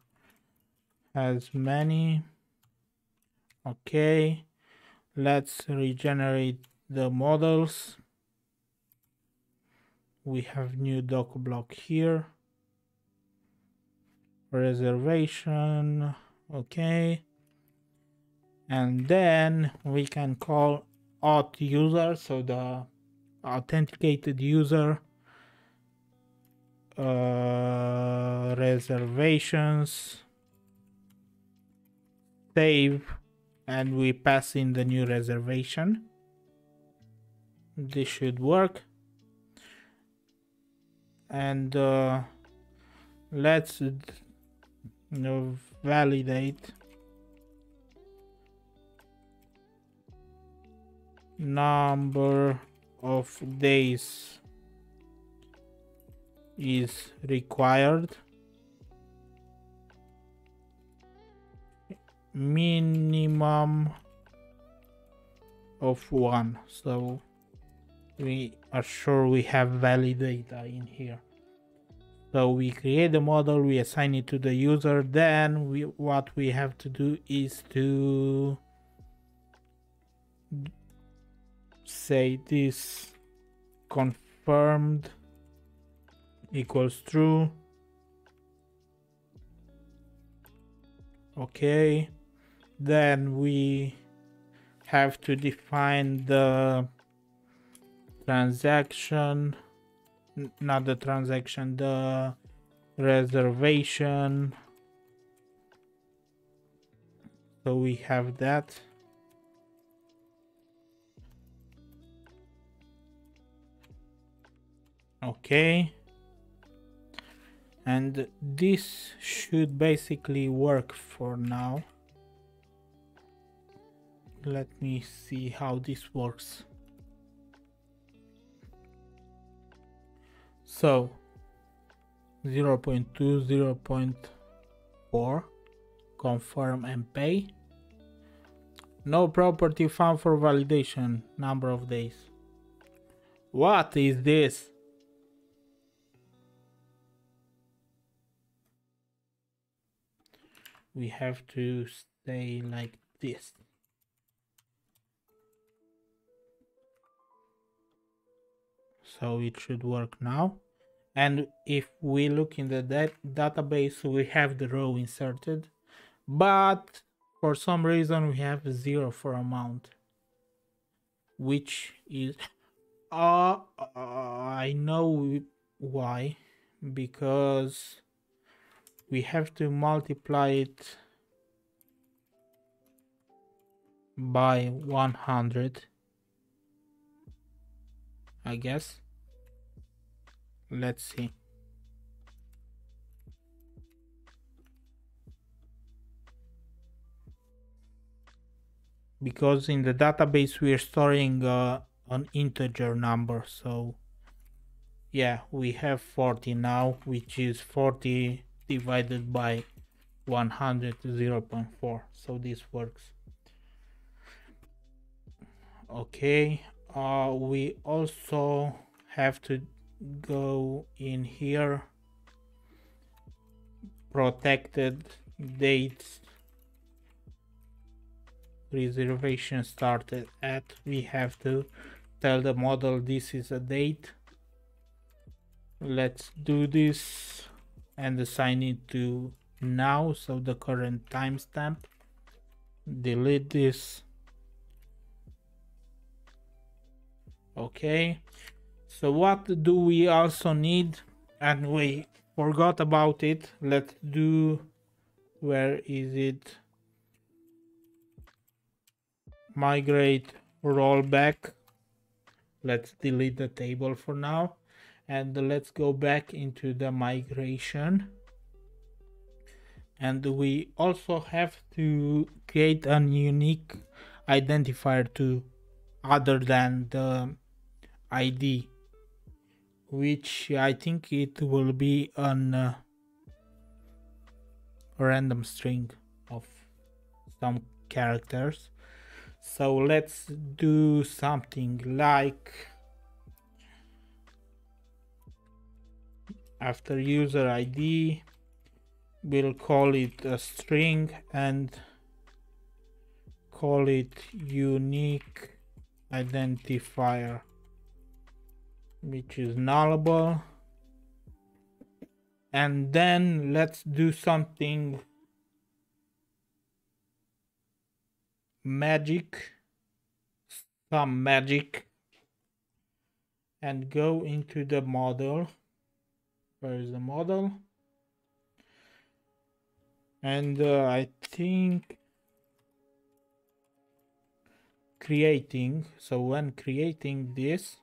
has many. Okay, let's regenerate the models. We have new doc block here, reservation. Okay, and then we can call auth user, so the authenticated user, reservations, save, and we pass in the new reservation. This should work. And let's validate number of days is required. minimum of 1, so we are sure we have valid data in here. So we create the model, we assign it to the user, then what we have to do is to say this confirmed equals true. Okay, then we have to define the transaction, not the transaction, the reservation. So we have that. Okay, and this should basically work for now. Let me see how this works. So 0.2, 0.4, confirm and pay. No property found for validation, number of days. What is this? We have to stay like this. So it should work now. And if we look in the database, we have the row inserted, but for some reason we have 0 for amount, which is I know why, because we have to multiply it by 100, I guess. Let's see. Because in the database we are storing an integer number, so yeah, we have 40 now, which is 40 divided by 100, 0.4, so this works. Okay, we also have to go in here, protected dates, reservation started at. We have to tell the model this is a date. Let's do this and assign it to now, so the current timestamp. Delete this. Okay, so what do we also need? And we forgot about it. Let's do, where is it? Migrate rollback. Let's delete the table for now, and let's go back into the migration. And we also have to create a unique identifier to other than the ID, which I think it will be a random string of some characters. So let's do something like, after user ID, we'll call it a string and call it unique identifier, which is nullable. And then let's do something magic, and go into the model. Where is the model? And I think creating, so when creating this,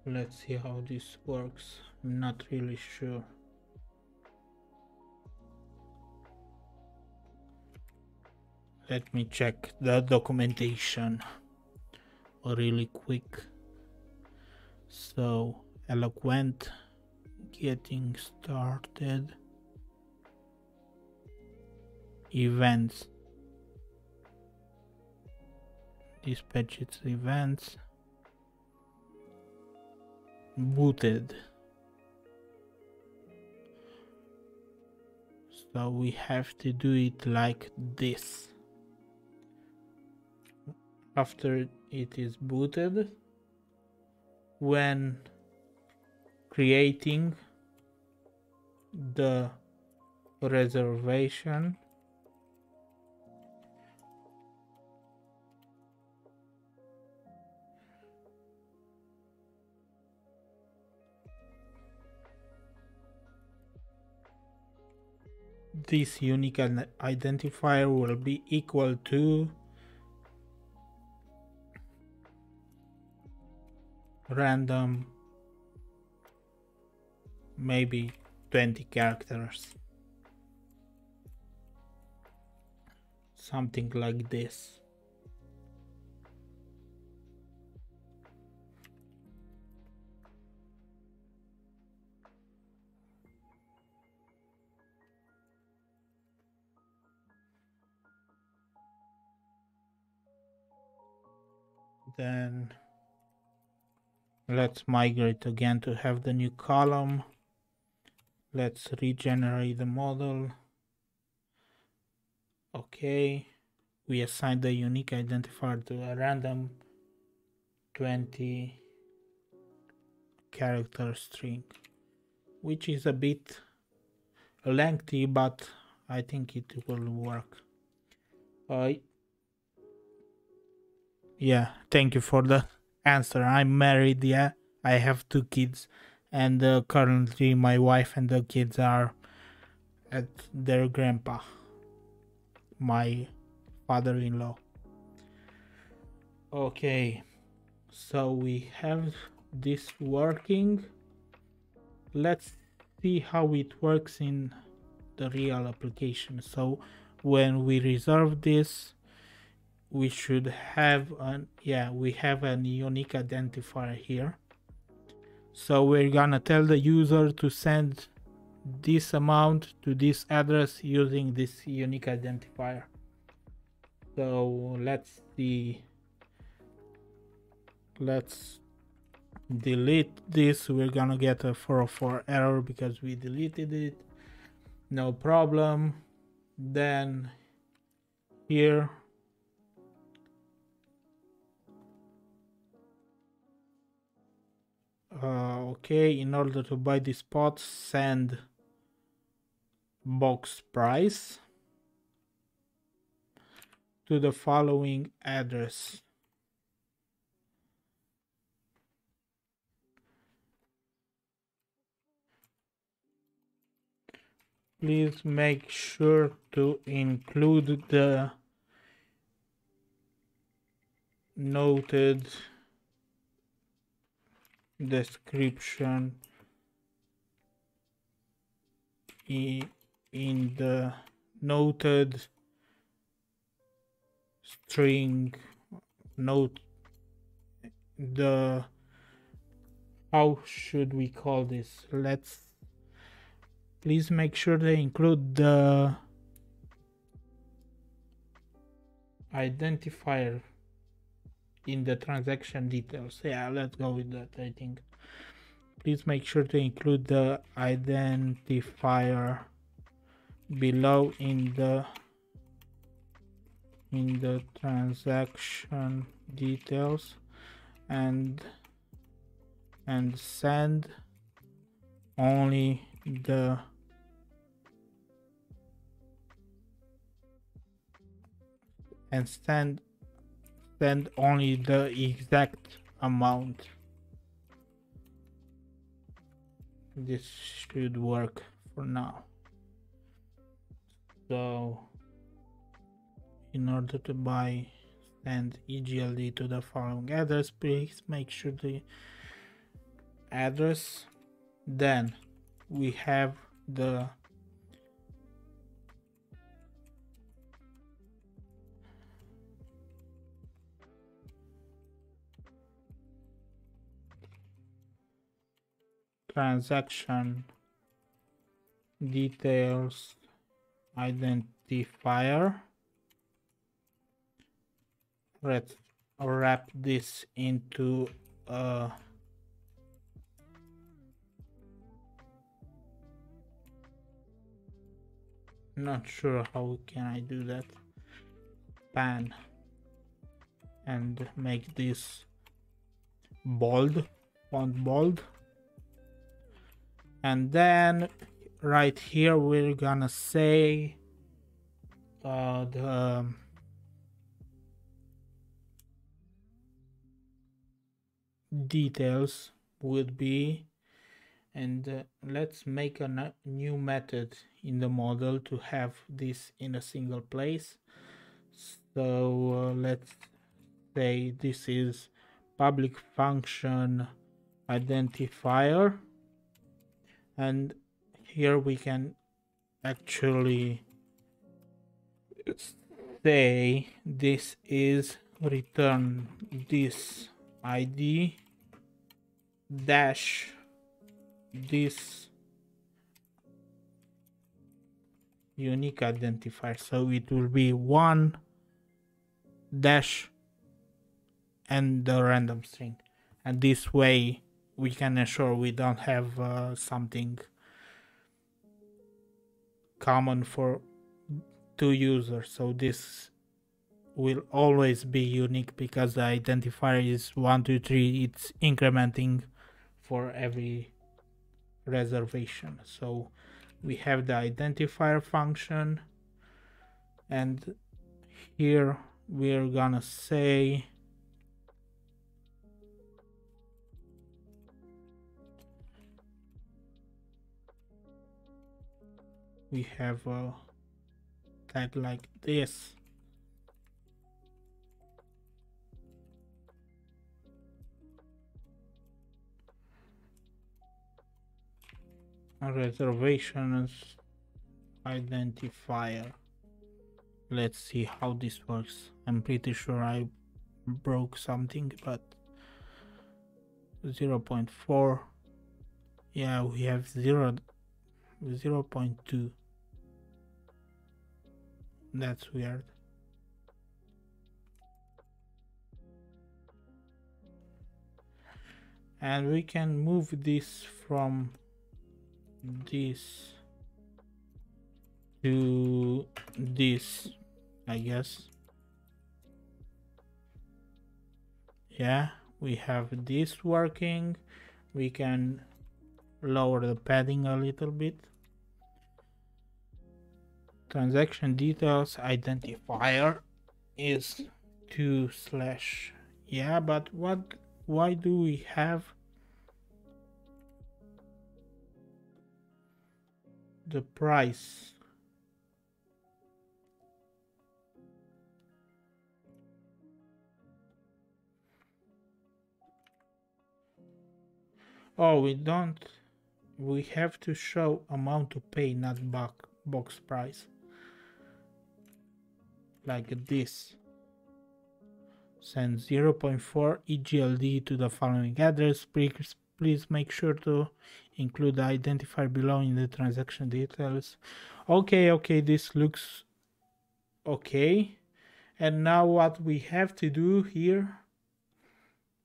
let's see how this works. I'm not really sure. let me check the documentation really quick. So eloquent, getting started, events, dispatch its events, booted. So we have to do it like this. After it is booted, when creating the reservation, this unique identifier will be equal to random, maybe 20 characters, something like this. Then let's migrate again to have the new column. Let's regenerate the model. Okay, we assign the unique identifier to a random 20 character string, which is a bit lengthy, but I think it will work. Yeah, thank you for the answer. I'm married, yeah. I have 2 kids, and currently my wife and the kids are at their grandpa, my father-in-law. Okay, so we have this working. Let's see how it works in the real application. So when we reserve this, we should have we have a unique identifier here. So we're gonna tell the user to send this amount to this address using this unique identifier. So let's see, let's delete this. We're gonna get a 404 error because we deleted it, no problem. Then here okay, in order to buy this spot, send box price to the following address. Please make sure to include the noted description in the noted string note. The how should we call this? Let's please make sure they include the identifier in the transaction details. Yeah, let's go with that. I think please make sure to include the identifier below in the transaction details and send only the send only the exact amount. This should work for now. So in order to buy, send EGLD to the following address. Please make sure the address. Then we have the transaction details identifier. Let's wrap this into a not sure how can I do that, span, and make this bold, font bold. And then right here we're gonna say the details would be, and let's make a new method in the model to have this in a single place. So let's say this is public function identifier, and here we can actually say this is return this ID dash this unique identifier. So it will be 1 dash and the random string, and this way we can ensure we don't have something common for two users. So this will always be unique because the identifier is 1, 2, 3. It's incrementing for every reservation. So we have the identifier function, and here we're gonna say we have a tag like this. Reservations identifier. Let's see how this works. I'm pretty sure I broke something, but 0.4. Yeah, we have 0.2. That's weird. And we can move this from this to this, I guess. Yeah, we have this working. We can lower the padding a little bit. Transaction details identifier is 2/. Yeah, but why do we have the price? Oh, we don't. We have to show amount to pay, not box price. Like this. Send 0.4 EGLD to the following address. Please make sure to include the identifier below in the transaction details. Okay, this looks okay. And now what we have to do here,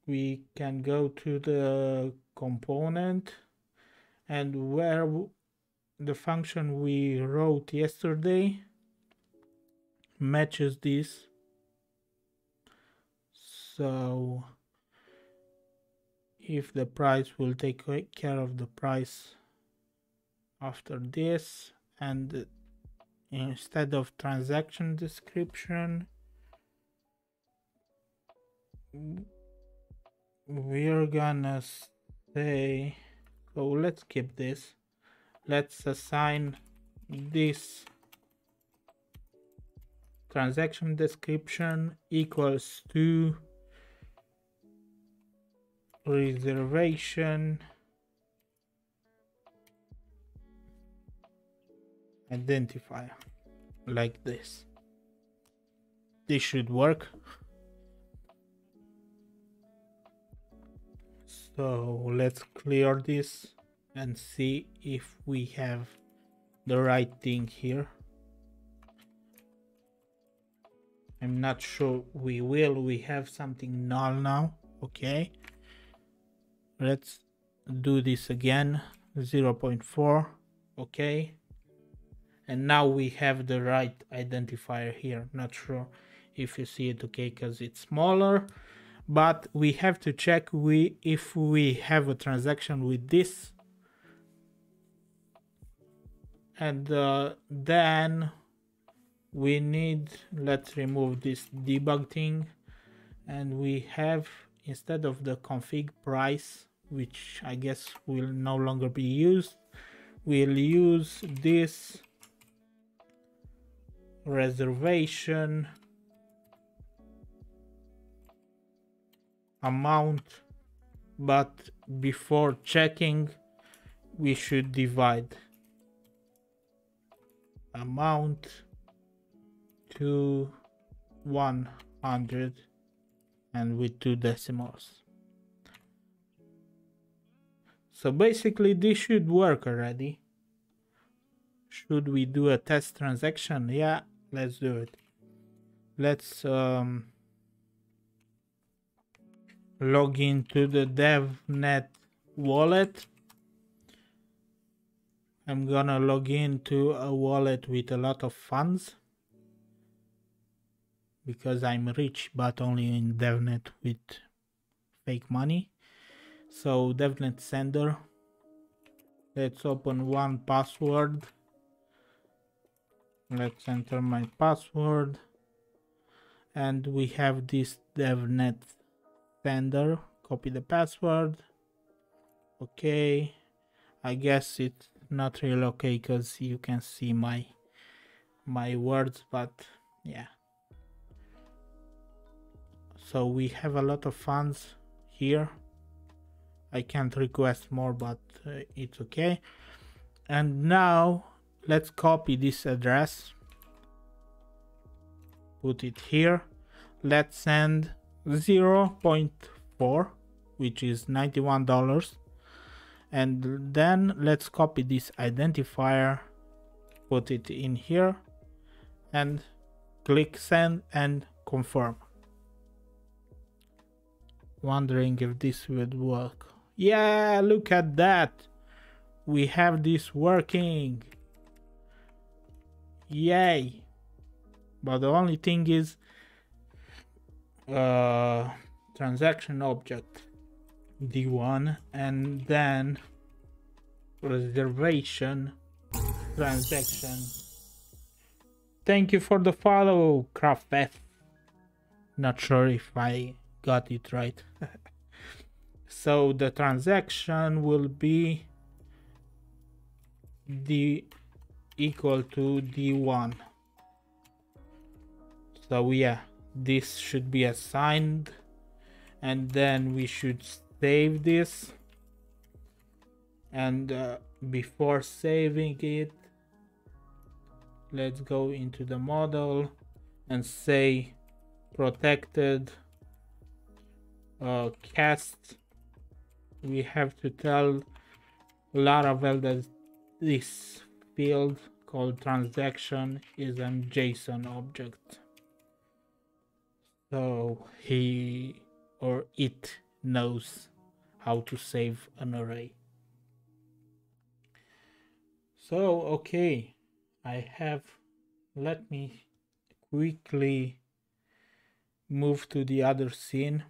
we can go to the component, and where the function we wrote yesterday matches this. So if the price will take care of the price after this, and instead of transaction description, we're gonna say, so let's keep this. Let's assign this transaction description equals to reservation identifier, like this. This should work. So let's clear this and see if we have the right thing here. I'm not sure we will. We have something null now. Okay, let's do this again. 0.4. Okay, and now we have the right identifier here. Not sure if you see it, okay, because it's smaller, but we have to check if we have a transaction with this, and then we need, let's remove this debug thing, and we have, instead of the config price, which I guess will no longer be used, we'll use this reservation amount, but before checking we should divide amount to 100 and with 2 decimals. So basically this should work already. Should we do a test transaction? Yeah, let's do it. Let's log into the DevNet wallet. I'm gonna log into a wallet with a lot of funds because I'm rich, but only in DevNet with fake money. So DevNet sender. Let's open one password. Let's enter my password, and we have this DevNet sender. Copy the password. Okay, I guess it's not really okay because you can see my words, but yeah. So we have a lot of funds here. I can't request more, but it's okay. And now let's copy this address, put it here. Let's send 0.4, which is $91. And then let's copy this identifier, put it in here, and click send and confirm. Wondering if this would work. Yeah, look at that. We have this working. Yay. But the only thing is transaction object D1 and then reservation transaction. Thank you for the follow, Craftfest. Not sure if I got it right. So the transaction will be D equal to D1. So yeah, this should be assigned, and then we should save this. And before saving it, let's go into the model and say protected cast. We have to tell Laravel that this field called transaction is a JSON object, so he or it knows how to save an array. So okay, I have, let me quickly move to the other scene.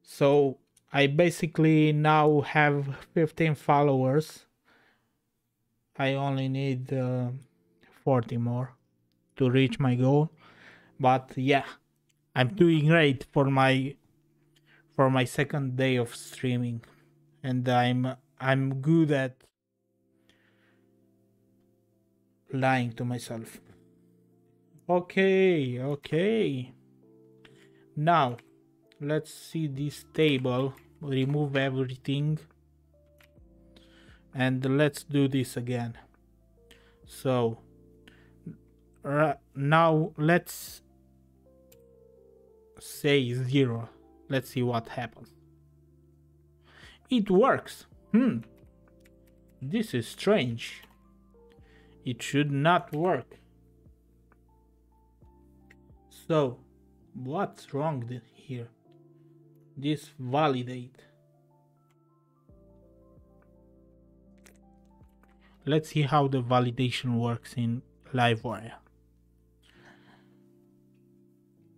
So I basically now have 15 followers. I only need 40 more to reach my goal. But yeah, I'm doing great for my second day of streaming, and I'm good at lying to myself. Okay. Now let's see this table, remove everything, and let's do this again. So now let's say 0. Let's see what happens. it works. This is strange. It should not work. So, what's wrong here? This validate. Let's see how the validation works in Livewire.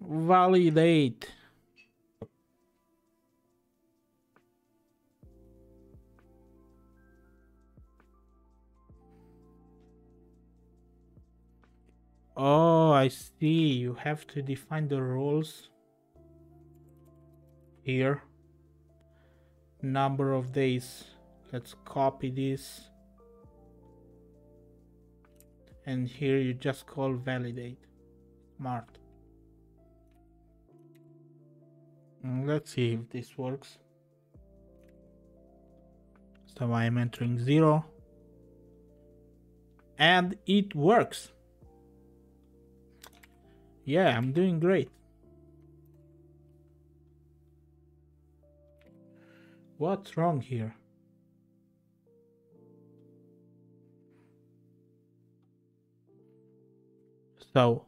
Validate. Oh, I see. You have to define the roles here. Number of days. Let's copy this. And here you just call validate. Smart. Let's see if this works. So I'm entering 0. And it works. Yeah, I'm doing great. What's wrong here? So,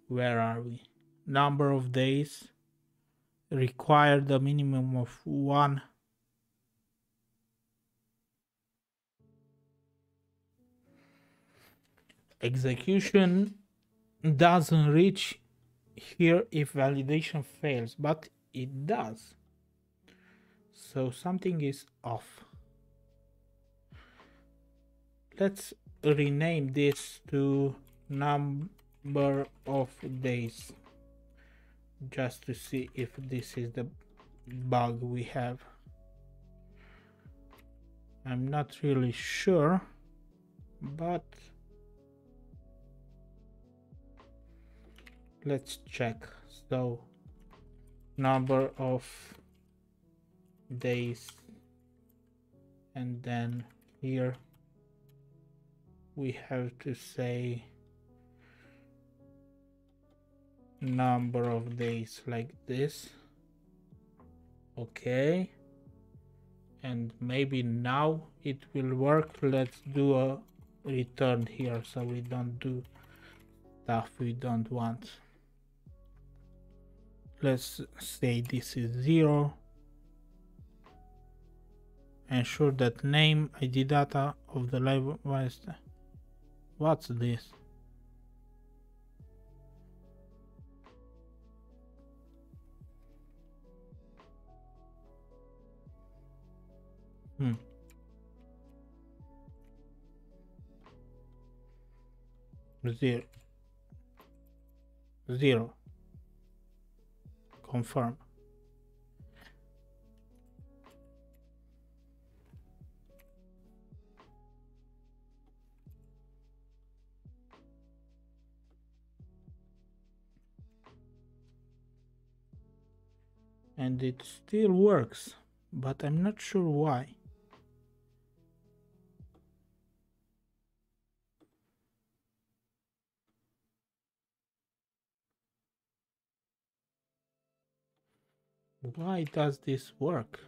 where are we? Number of days. Required a minimum of 1. Execution doesn't reach here if validation fails, but it does. So something is off. Let's rename this to number of days, just to see if this is the bug we have. I'm not really sure, but let's check. So number of days, and then here we have to say number of days like this. Okay, and maybe now it will work. Let's do a return here so we don't do stuff we don't want. Let's say this is 0. Ensure that name ID data of the Livewire. What's this? Zero. Confirm. And it still works, but I'm not sure why. Why does this work?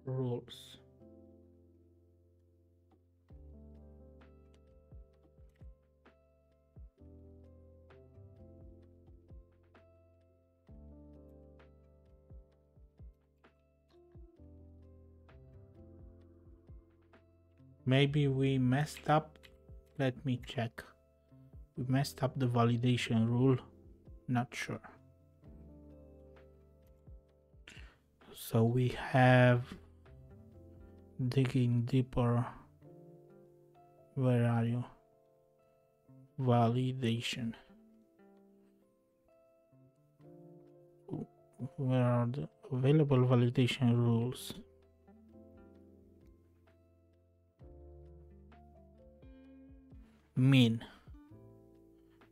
Rules. Maybe we messed up. Let me check. We messed up the validation rule. Not sure. So we have digging deeper. Where are you? Validation. Where are the available validation rules? Min.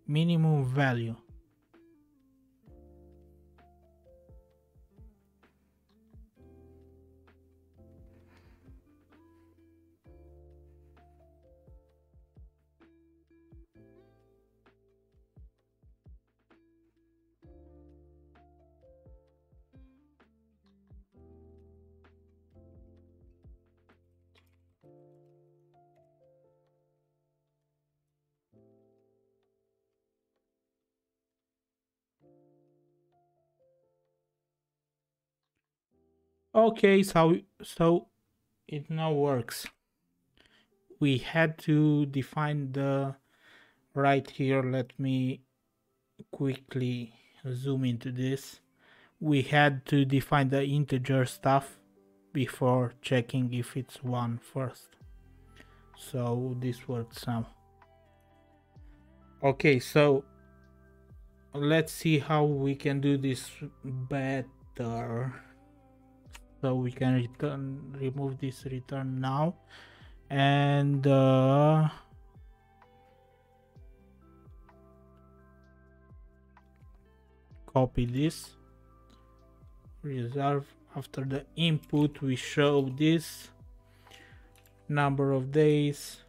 Minimum value. Okay, so it now works. We had to define the right here. Let me quickly zoom into this. We had to define the integer stuff before checking if it's 1 first. So this works now. Okay, so let's see how we can do this better. So we can remove this return now, and copy this, reserve. After the input we show this number of days,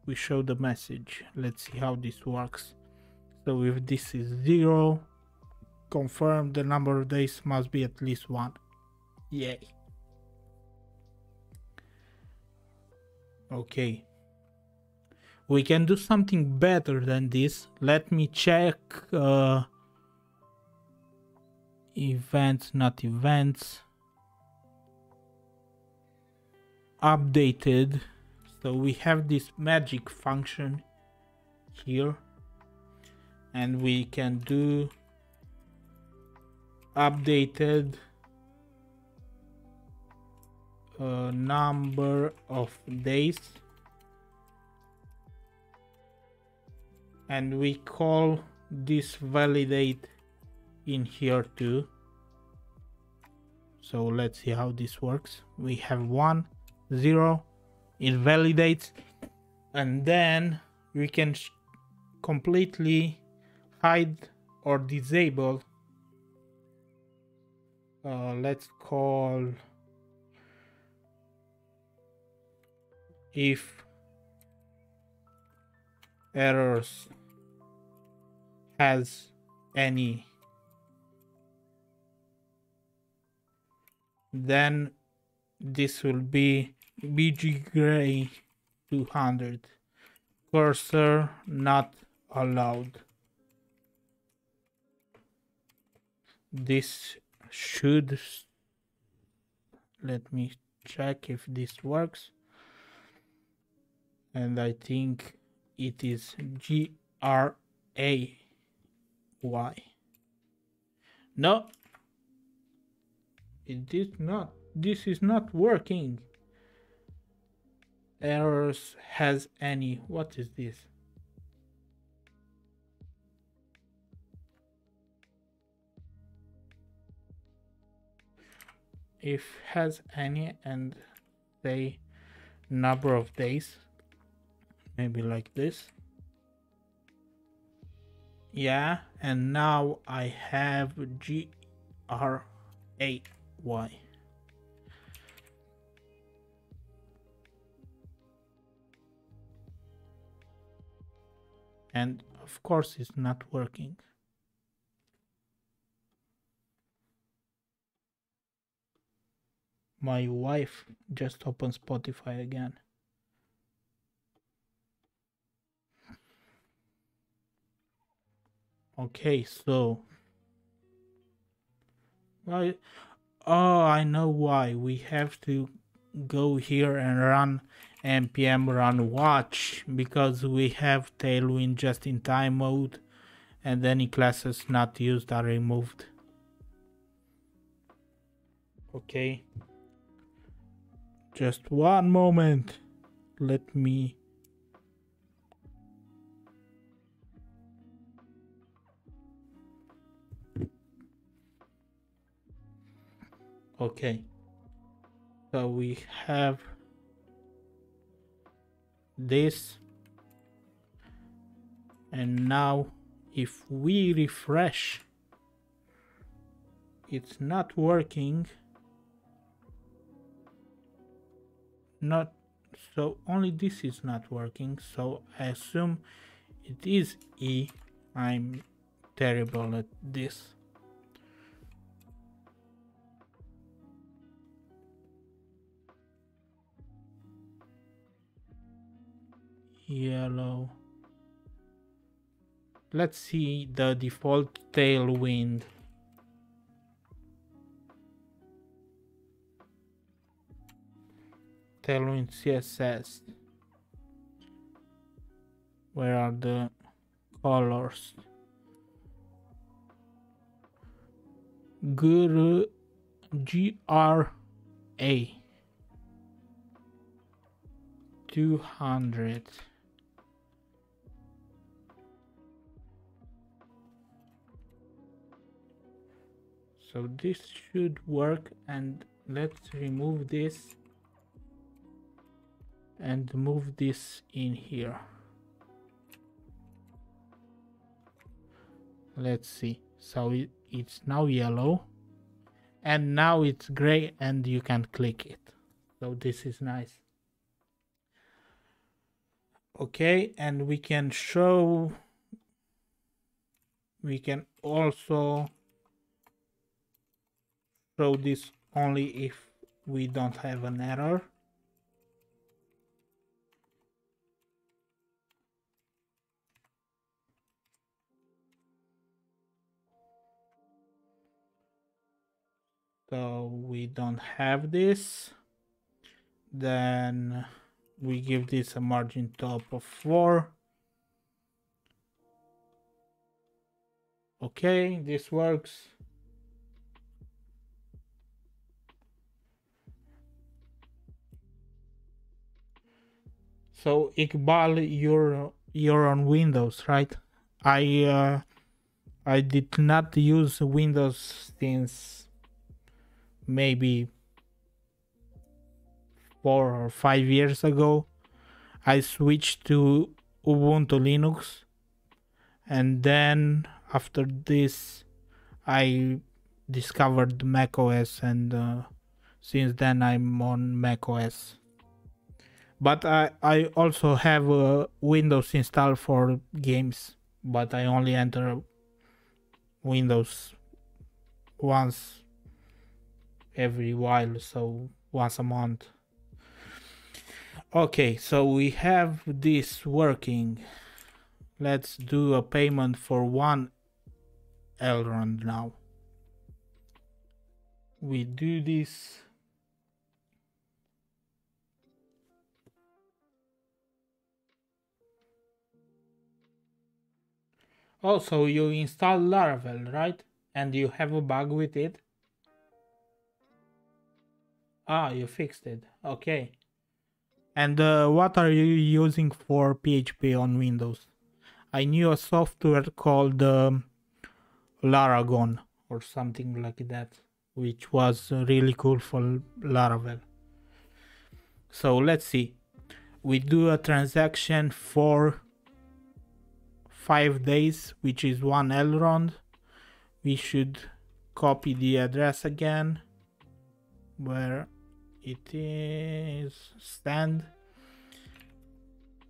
we show the message. Let's see how this works. So if this is 0, confirm the number of days must be at least 1. Yay. Okay, we can do something better than this. Let me check events, not events, updated. So we have this magic function here, and we can do updated number of days, and we call this validate in here too. So let's see how this works. We have 1, 0, it validates, and then we can completely hide or disable. Let's call if errors has any, then this will be bg gray 200, cursor not allowed. This should, let me check if this works, and I think it is GRAY. No, it did not. This is not working. Errors has any. What is this? If has any and say number of days, maybe like this. Yeah, and now I have GRAY. And of course it's not working. My wife just opened Spotify again. Okay, so I know why. We have to go here and run npm run watch, because we have Tailwind just in time mode, and any classes not used are removed. Okay, just one moment. Let me okay, so we have this, and now if we refresh, it's not working. Not so, only this is not working, so I assume it is E. I'm terrible at this. Yellow. Let's see the default Tailwind. Tailwind Css. Where are the colors? GRA 200. So this should work, and let's remove this and move this in here. Let's see. So it's now yellow, and now it's gray, and you can click it. So this is nice. Okay, and we can also show this only if we don't have an error. So we don't have this. Then we give this a margin top of 4. Okay, this works. So Iqbal, you're on Windows, right? I did not use Windows since maybe 4 or 5 years ago. I switched to Ubuntu Linux, and then after this I discovered macOS, and since then I'm on macOS. But I also have Windows installed for games, but I only enter Windows once every while, so once a month. Okay, so we have this working. Let's do a payment for 1 Elrond now. We do this. Also, you install Laravel, right? And you have a bug with it? Ah, you fixed it. Okay. And what are you using for PHP on Windows? I knew a software called Laragon or something like that, which was really cool for Laravel. So let's see. We do a transaction for 5 days, which is 1 Elrond. We should copy the address again, where it is, stand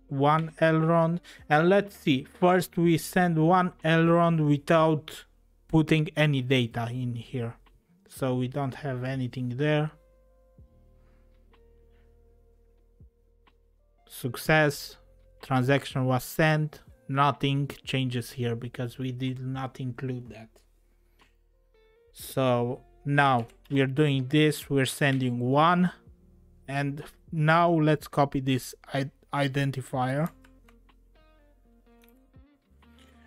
1 Elrond, and let's see. First we send 1 Elrond without putting any data in here, so we don't have anything there. Success, transaction was sent. Nothing changes here because we did not include that. So now we're doing this, we're sending 1, and now let's copy this identifier.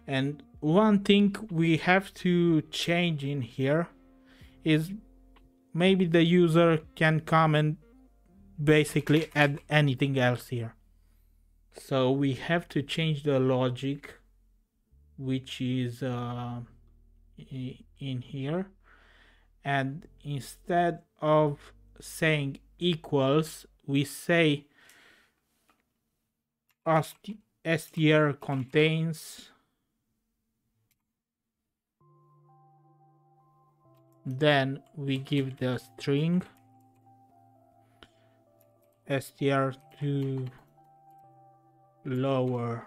And one thing we have to change in here is maybe the user can come and basically add anything else here. So we have to change the logic, which is in here, and instead of saying equals, we say str contains, then we give the string str to lower.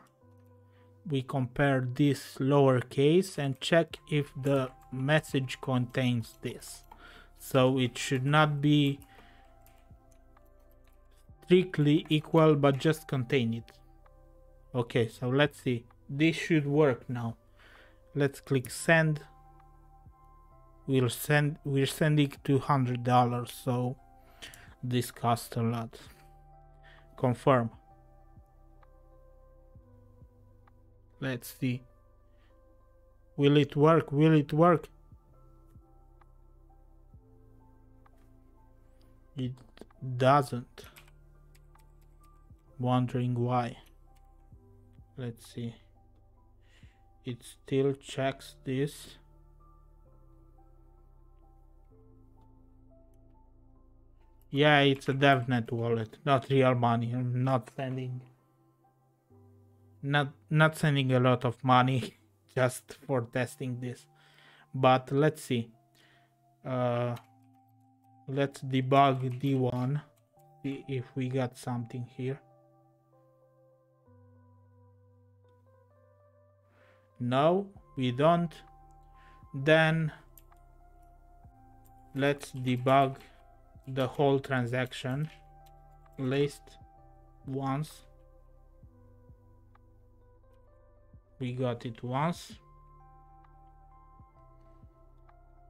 We compare this lowercase and check if the message contains this. So it should not be strictly equal, but just contain it. Okay, so let's see. This should work now. Let's click send. We're sending $200, so this costs a lot. Confirm. Let's see. Will it work? Will it work? It doesn't. Wondering why. Let's see. It still checks this. Yeah, it's a DevNet wallet, not real money. I'm not sending a lot of money just for testing this. But let's see. Let's debug D1. See if we got something here. No, we don't. Then let's debug the whole transaction list once. We got it once.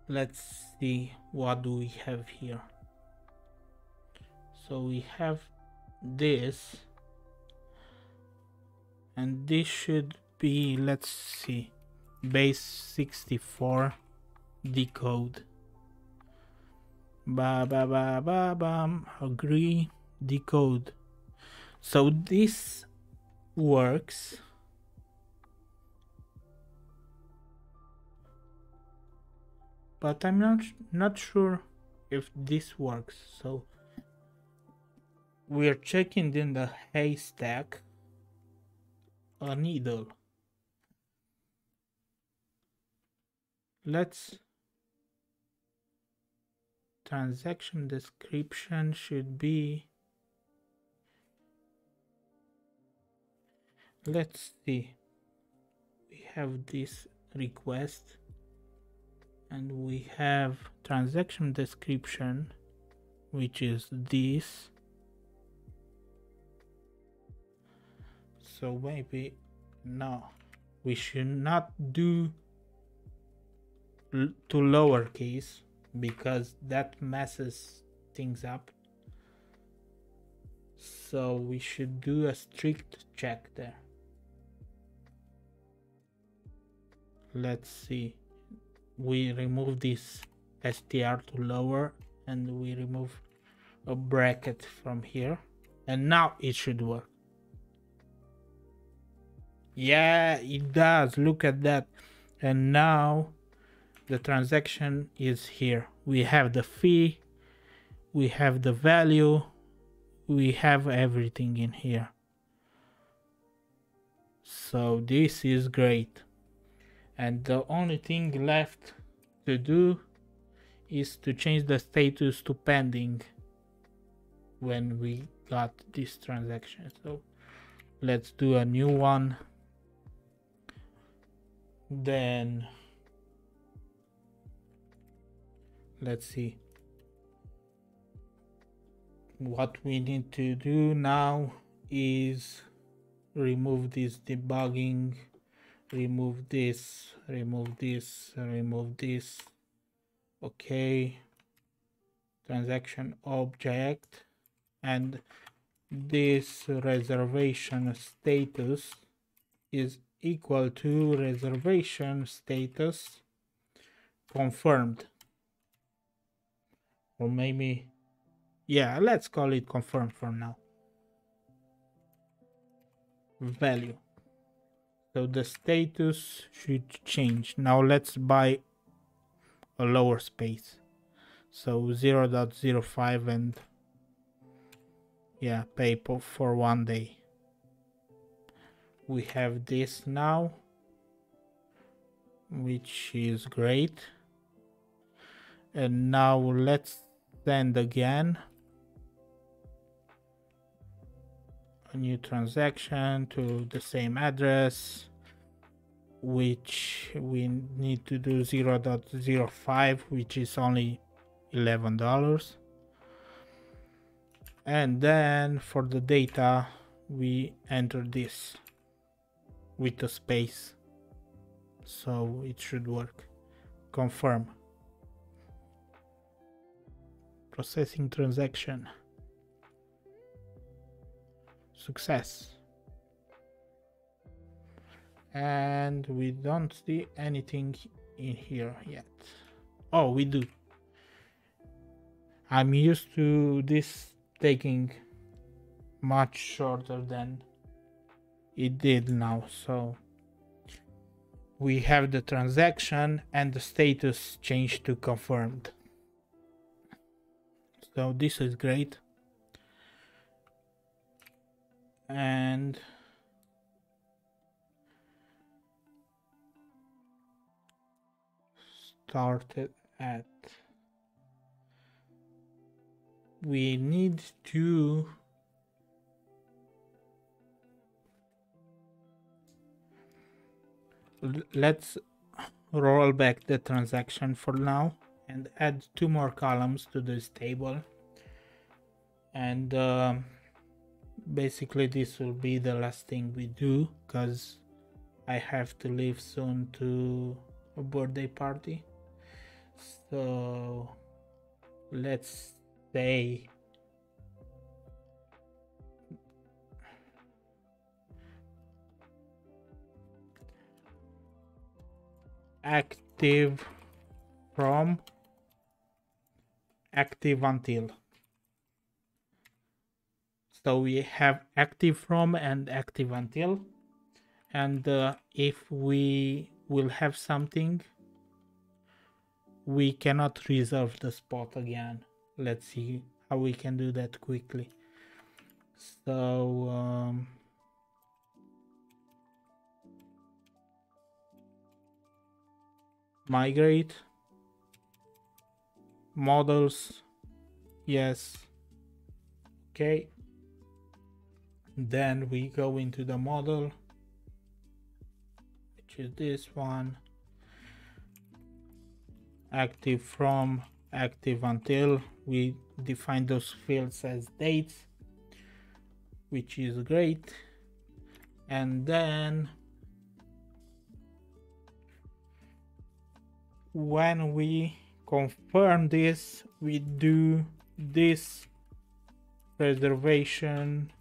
Let's see what do we have here. So we have this, and this should be, let's see, base 64 decode. Agree, decode. So this works. But I'm not sure if this works. So we're checking in the haystack a needle. Let's transaction description should be, let's see, we have this request and we have transaction description, which is this. So maybe no, we should not do to lowercase because that messes things up. So we should do a strict check there. Let's see. We remove this str to lower and we remove a bracket from here, and now it should work. Yeah, it does. Look at that. And now the transaction is here. We have the fee, we have the value, we have everything in here. So this is great. And the only thing left to do is to change the status to pending when we got this transaction. So let's do a new one. Then let's see what we need to do now is remove this debugging, remove this, remove this, remove this. Okay, transaction object, and this reservation status is equal to reservation status confirmed. Or maybe, yeah, let's call it confirmed for now. Value. So the status should change. Now let's buy a lower space. So 0.05 and yeah, pay for 1 day. We have this now, which is great. And now let's send again a new transaction to the same address, which we need to do 0.05, which is only $11. And then for the data we enter this with a space, so it should work. Confirm. Processing transaction. Success. And we don't see anything in here yet. Oh, we do. I'm used to this taking much shorter than it did now. So we have the transaction and the status changed to confirmed. So this is great. And started at, we need to let's roll back the transaction for now and add 2 more columns to this table. And basically this will be the last thing we do, because I have to leave soon to a birthday party. So let's say active from active until. So we have active from and active until, and if we will have something, we cannot reserve the spot again. Let's see how we can do that quickly. So migrate models, yes, okay. Then we go into the model, which is this one, active from, active until. We define those fields as dates, which is great. And then when we confirm this, we do this reservation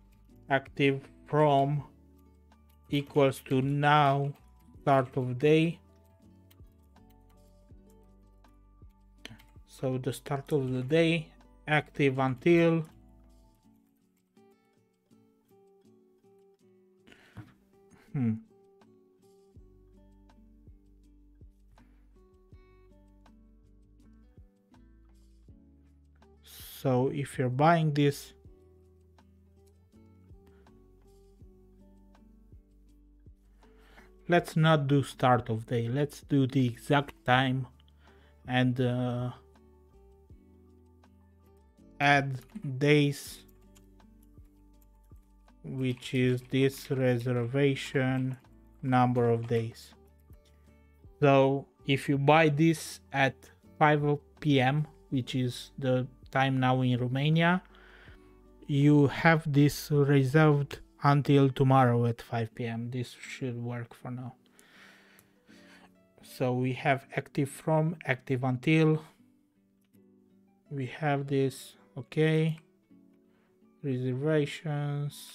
active from equals to now start of day. So the start of the day, active until, So if you're buying this, let's not do start of day, let's do the exact time and add days, which is this reservation number of days. So if you buy this at 5 p.m., which is the time now in Romania, you have this reserved until tomorrow at 5 p.m. This should work for now. So we have active from, active until, we have this, okay, reservations.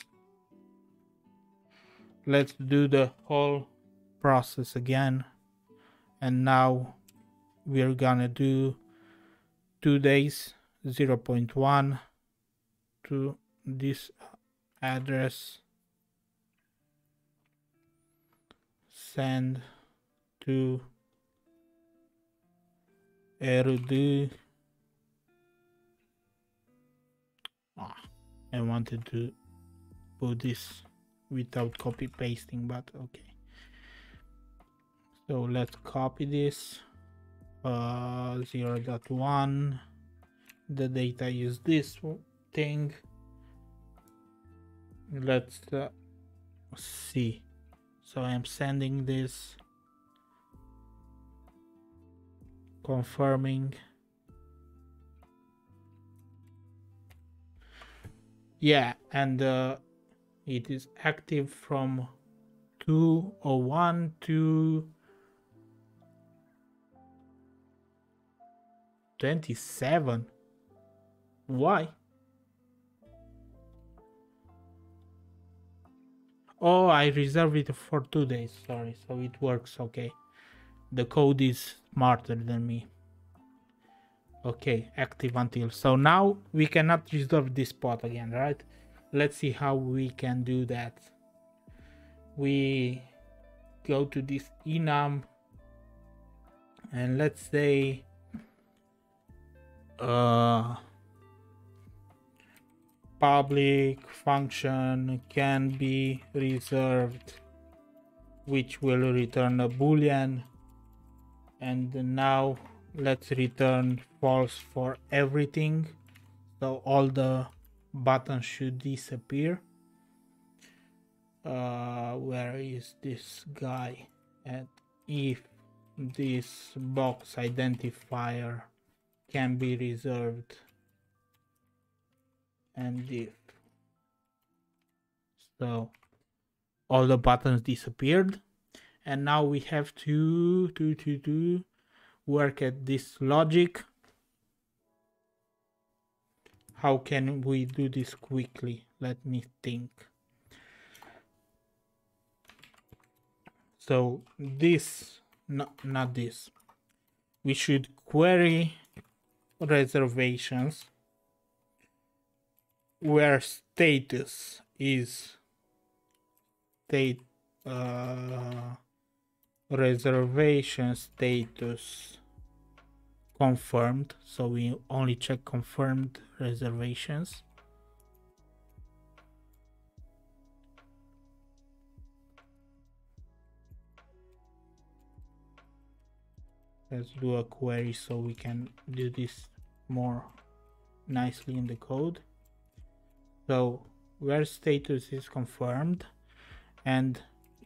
Let's do the whole process again, and now we're gonna do 2 days, 0.1 to this address, send to Elrond. I wanted to put this without copy pasting, but okay. So let's copy this, 0.1, the data is this thing. Let's see. So I'm sending this, confirming. Yeah, and it is active from 2:01 to 27. Why? Oh, I reserved it for 2 days, sorry, so it works okay. The code is smarter than me. Okay, active until. So now we cannot reserve this spot again, right? Let's see how we can do that. We go to this enum and let's say public function can be reserved, which will return a boolean. And now let's return false for everything, so all the buttons should disappear. Where is this guy? And if this box identifier can be reserved, and if so, all the buttons disappeared. And now we have to work at this logic. How can we do this quickly? Let me think. So this, not this. We should query reservations where status is reservation status confirmed, so we only check confirmed reservations. Let's do a query so we can do this more nicely in the code. So where status is confirmed and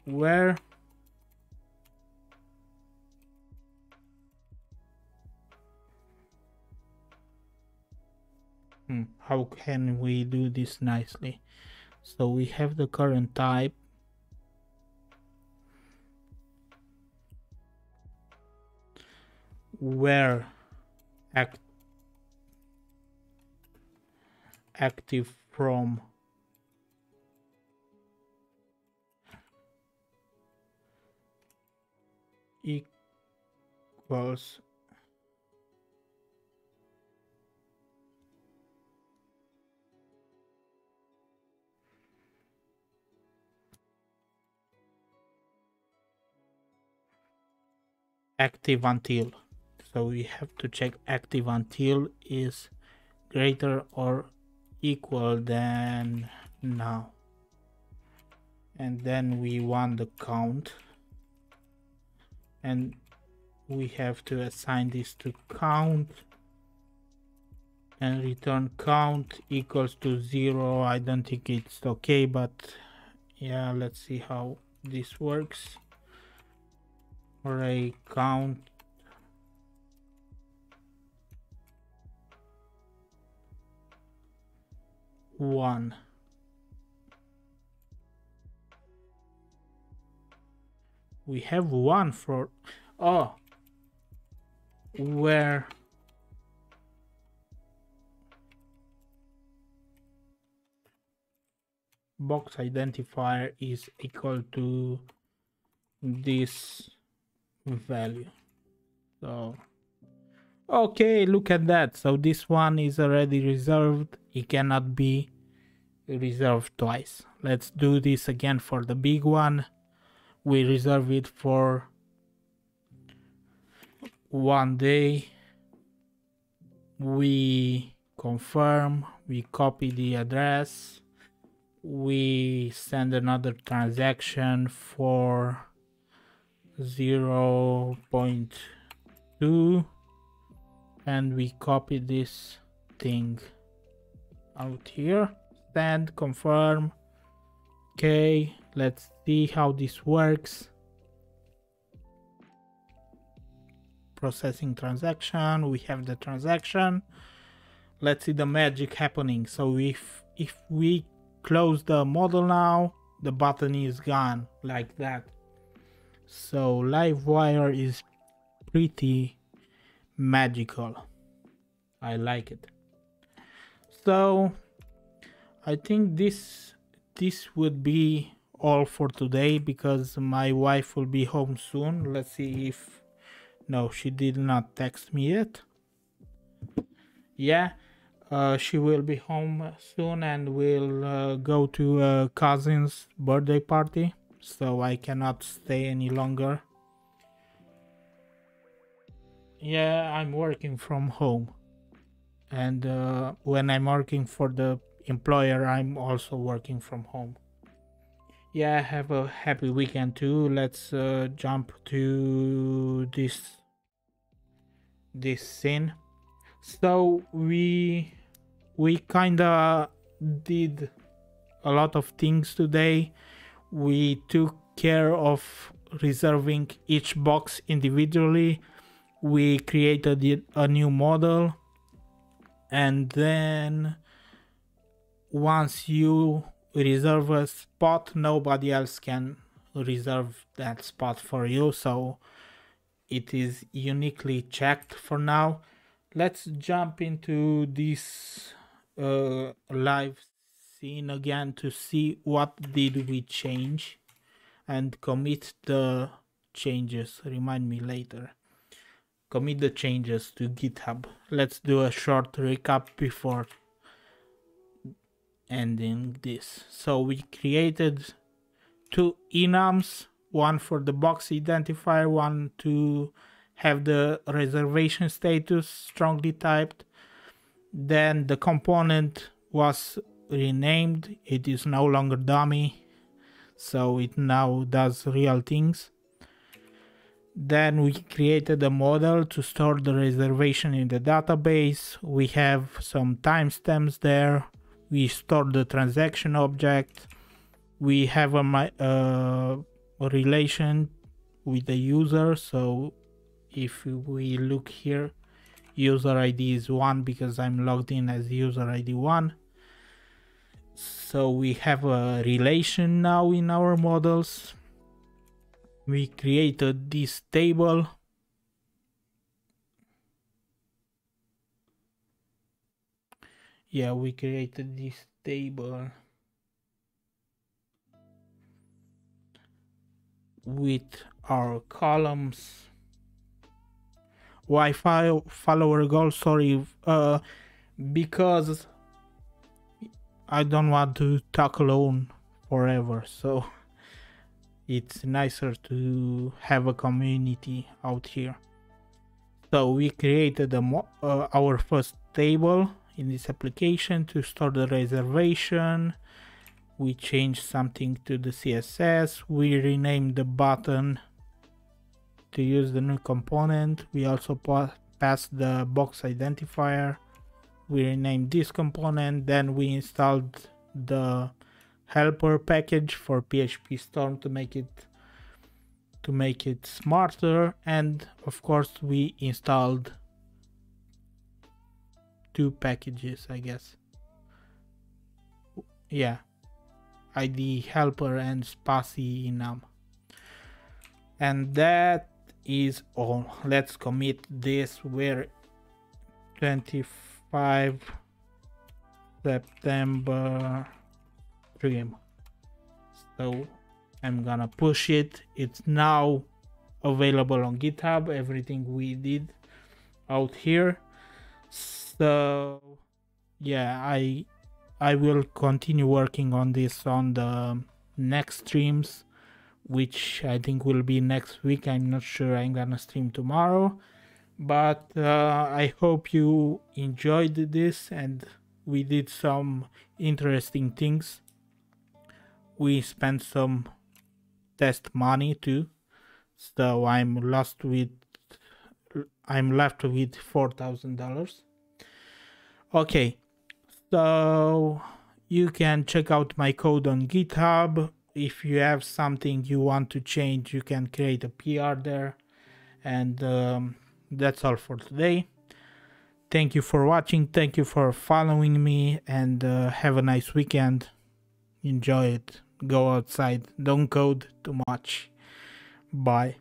where how can we do this nicely? So we have the current type, where active from equals active until. So we have to check active until is greater or equal than now, and then we want the count, and we have to assign this to count and return count equals to 0. I don't think it's okay, but yeah, let's see how this works. Array count one. We have one for where box identifier is equal to this value. So okay, look at that. So this one is already reserved. It cannot be reserved twice. Let's do this again for the big one. We reserve it for 1 day. We confirm, we copy the address, we send another transaction for 0.2, and we copy this thing out here, send, confirm. Okay, let's see how this works. Processing transaction, we have the transaction. Let's see the magic happening. So if we close the model now, the button is gone like that. So Livewire is pretty magical. I like it. So I think this would be all for today because my wife will be home soon. Let's see if... No, she did not text me yet. Yeah, she will be home soon and will go to a cousin's birthday party, so I cannot stay any longer. Yeah, I'm working from home, and when I'm working for the employer, I'm also working from home. Yeah, have a happy weekend too. Let's jump to this scene. So we kinda did a lot of things today. We took care of reserving each box individually. We created a new model, and then once you reserve a spot, nobody else can reserve that spot for you, so it is uniquely checked for now. Let's jump into this live scene again to see what did we change and commit the changes. Remind me later. Commit the changes to GitHub. Let's do a short recap before ending this. So we created two enums, one for the box identifier, one to have the reservation status strongly typed. Then the component was renamed. It is no longer dummy, so it now does real things. Then we created a model to store the reservation in the database. We have some timestamps there. We store the transaction object. We have a relation with the user. So if we look here, user ID is 1 because I'm logged in as user ID 1. So we have a relation now in our models. We created this table. Yeah, we created this table with our columns. Wi-Fi follower goal, sorry, because I don't want to talk alone forever, so it's nicer to have a community out here. So we created our first table in this application to store the reservation. We changed something to the CSS. We renamed the button to use the new component. We also passed the box identifier. We renamed this component. Then we installed the helper package for PHP Storm to make it smarter, and of course we installed two packages, I guess. Yeah, IDE Helper and spatie enum. And that is all. Let's commit this. We're 25 September stream. So I'm gonna push it. It's now available on GitHub, everything we did out here. So yeah, I will continue working on this on the next streams, which I think will be next week. I'm not sure I'm gonna stream tomorrow, but I hope you enjoyed this, and we did some interesting things. We spent some test money too, so I'm left with $4,000. Okay, so you can check out my code on GitHub. If you have something you want to change, you can create a PR there. And that's all for today. Thank you for watching. Thank you for following me, and have a nice weekend. Enjoy it. Go outside. Don't code too much. Bye.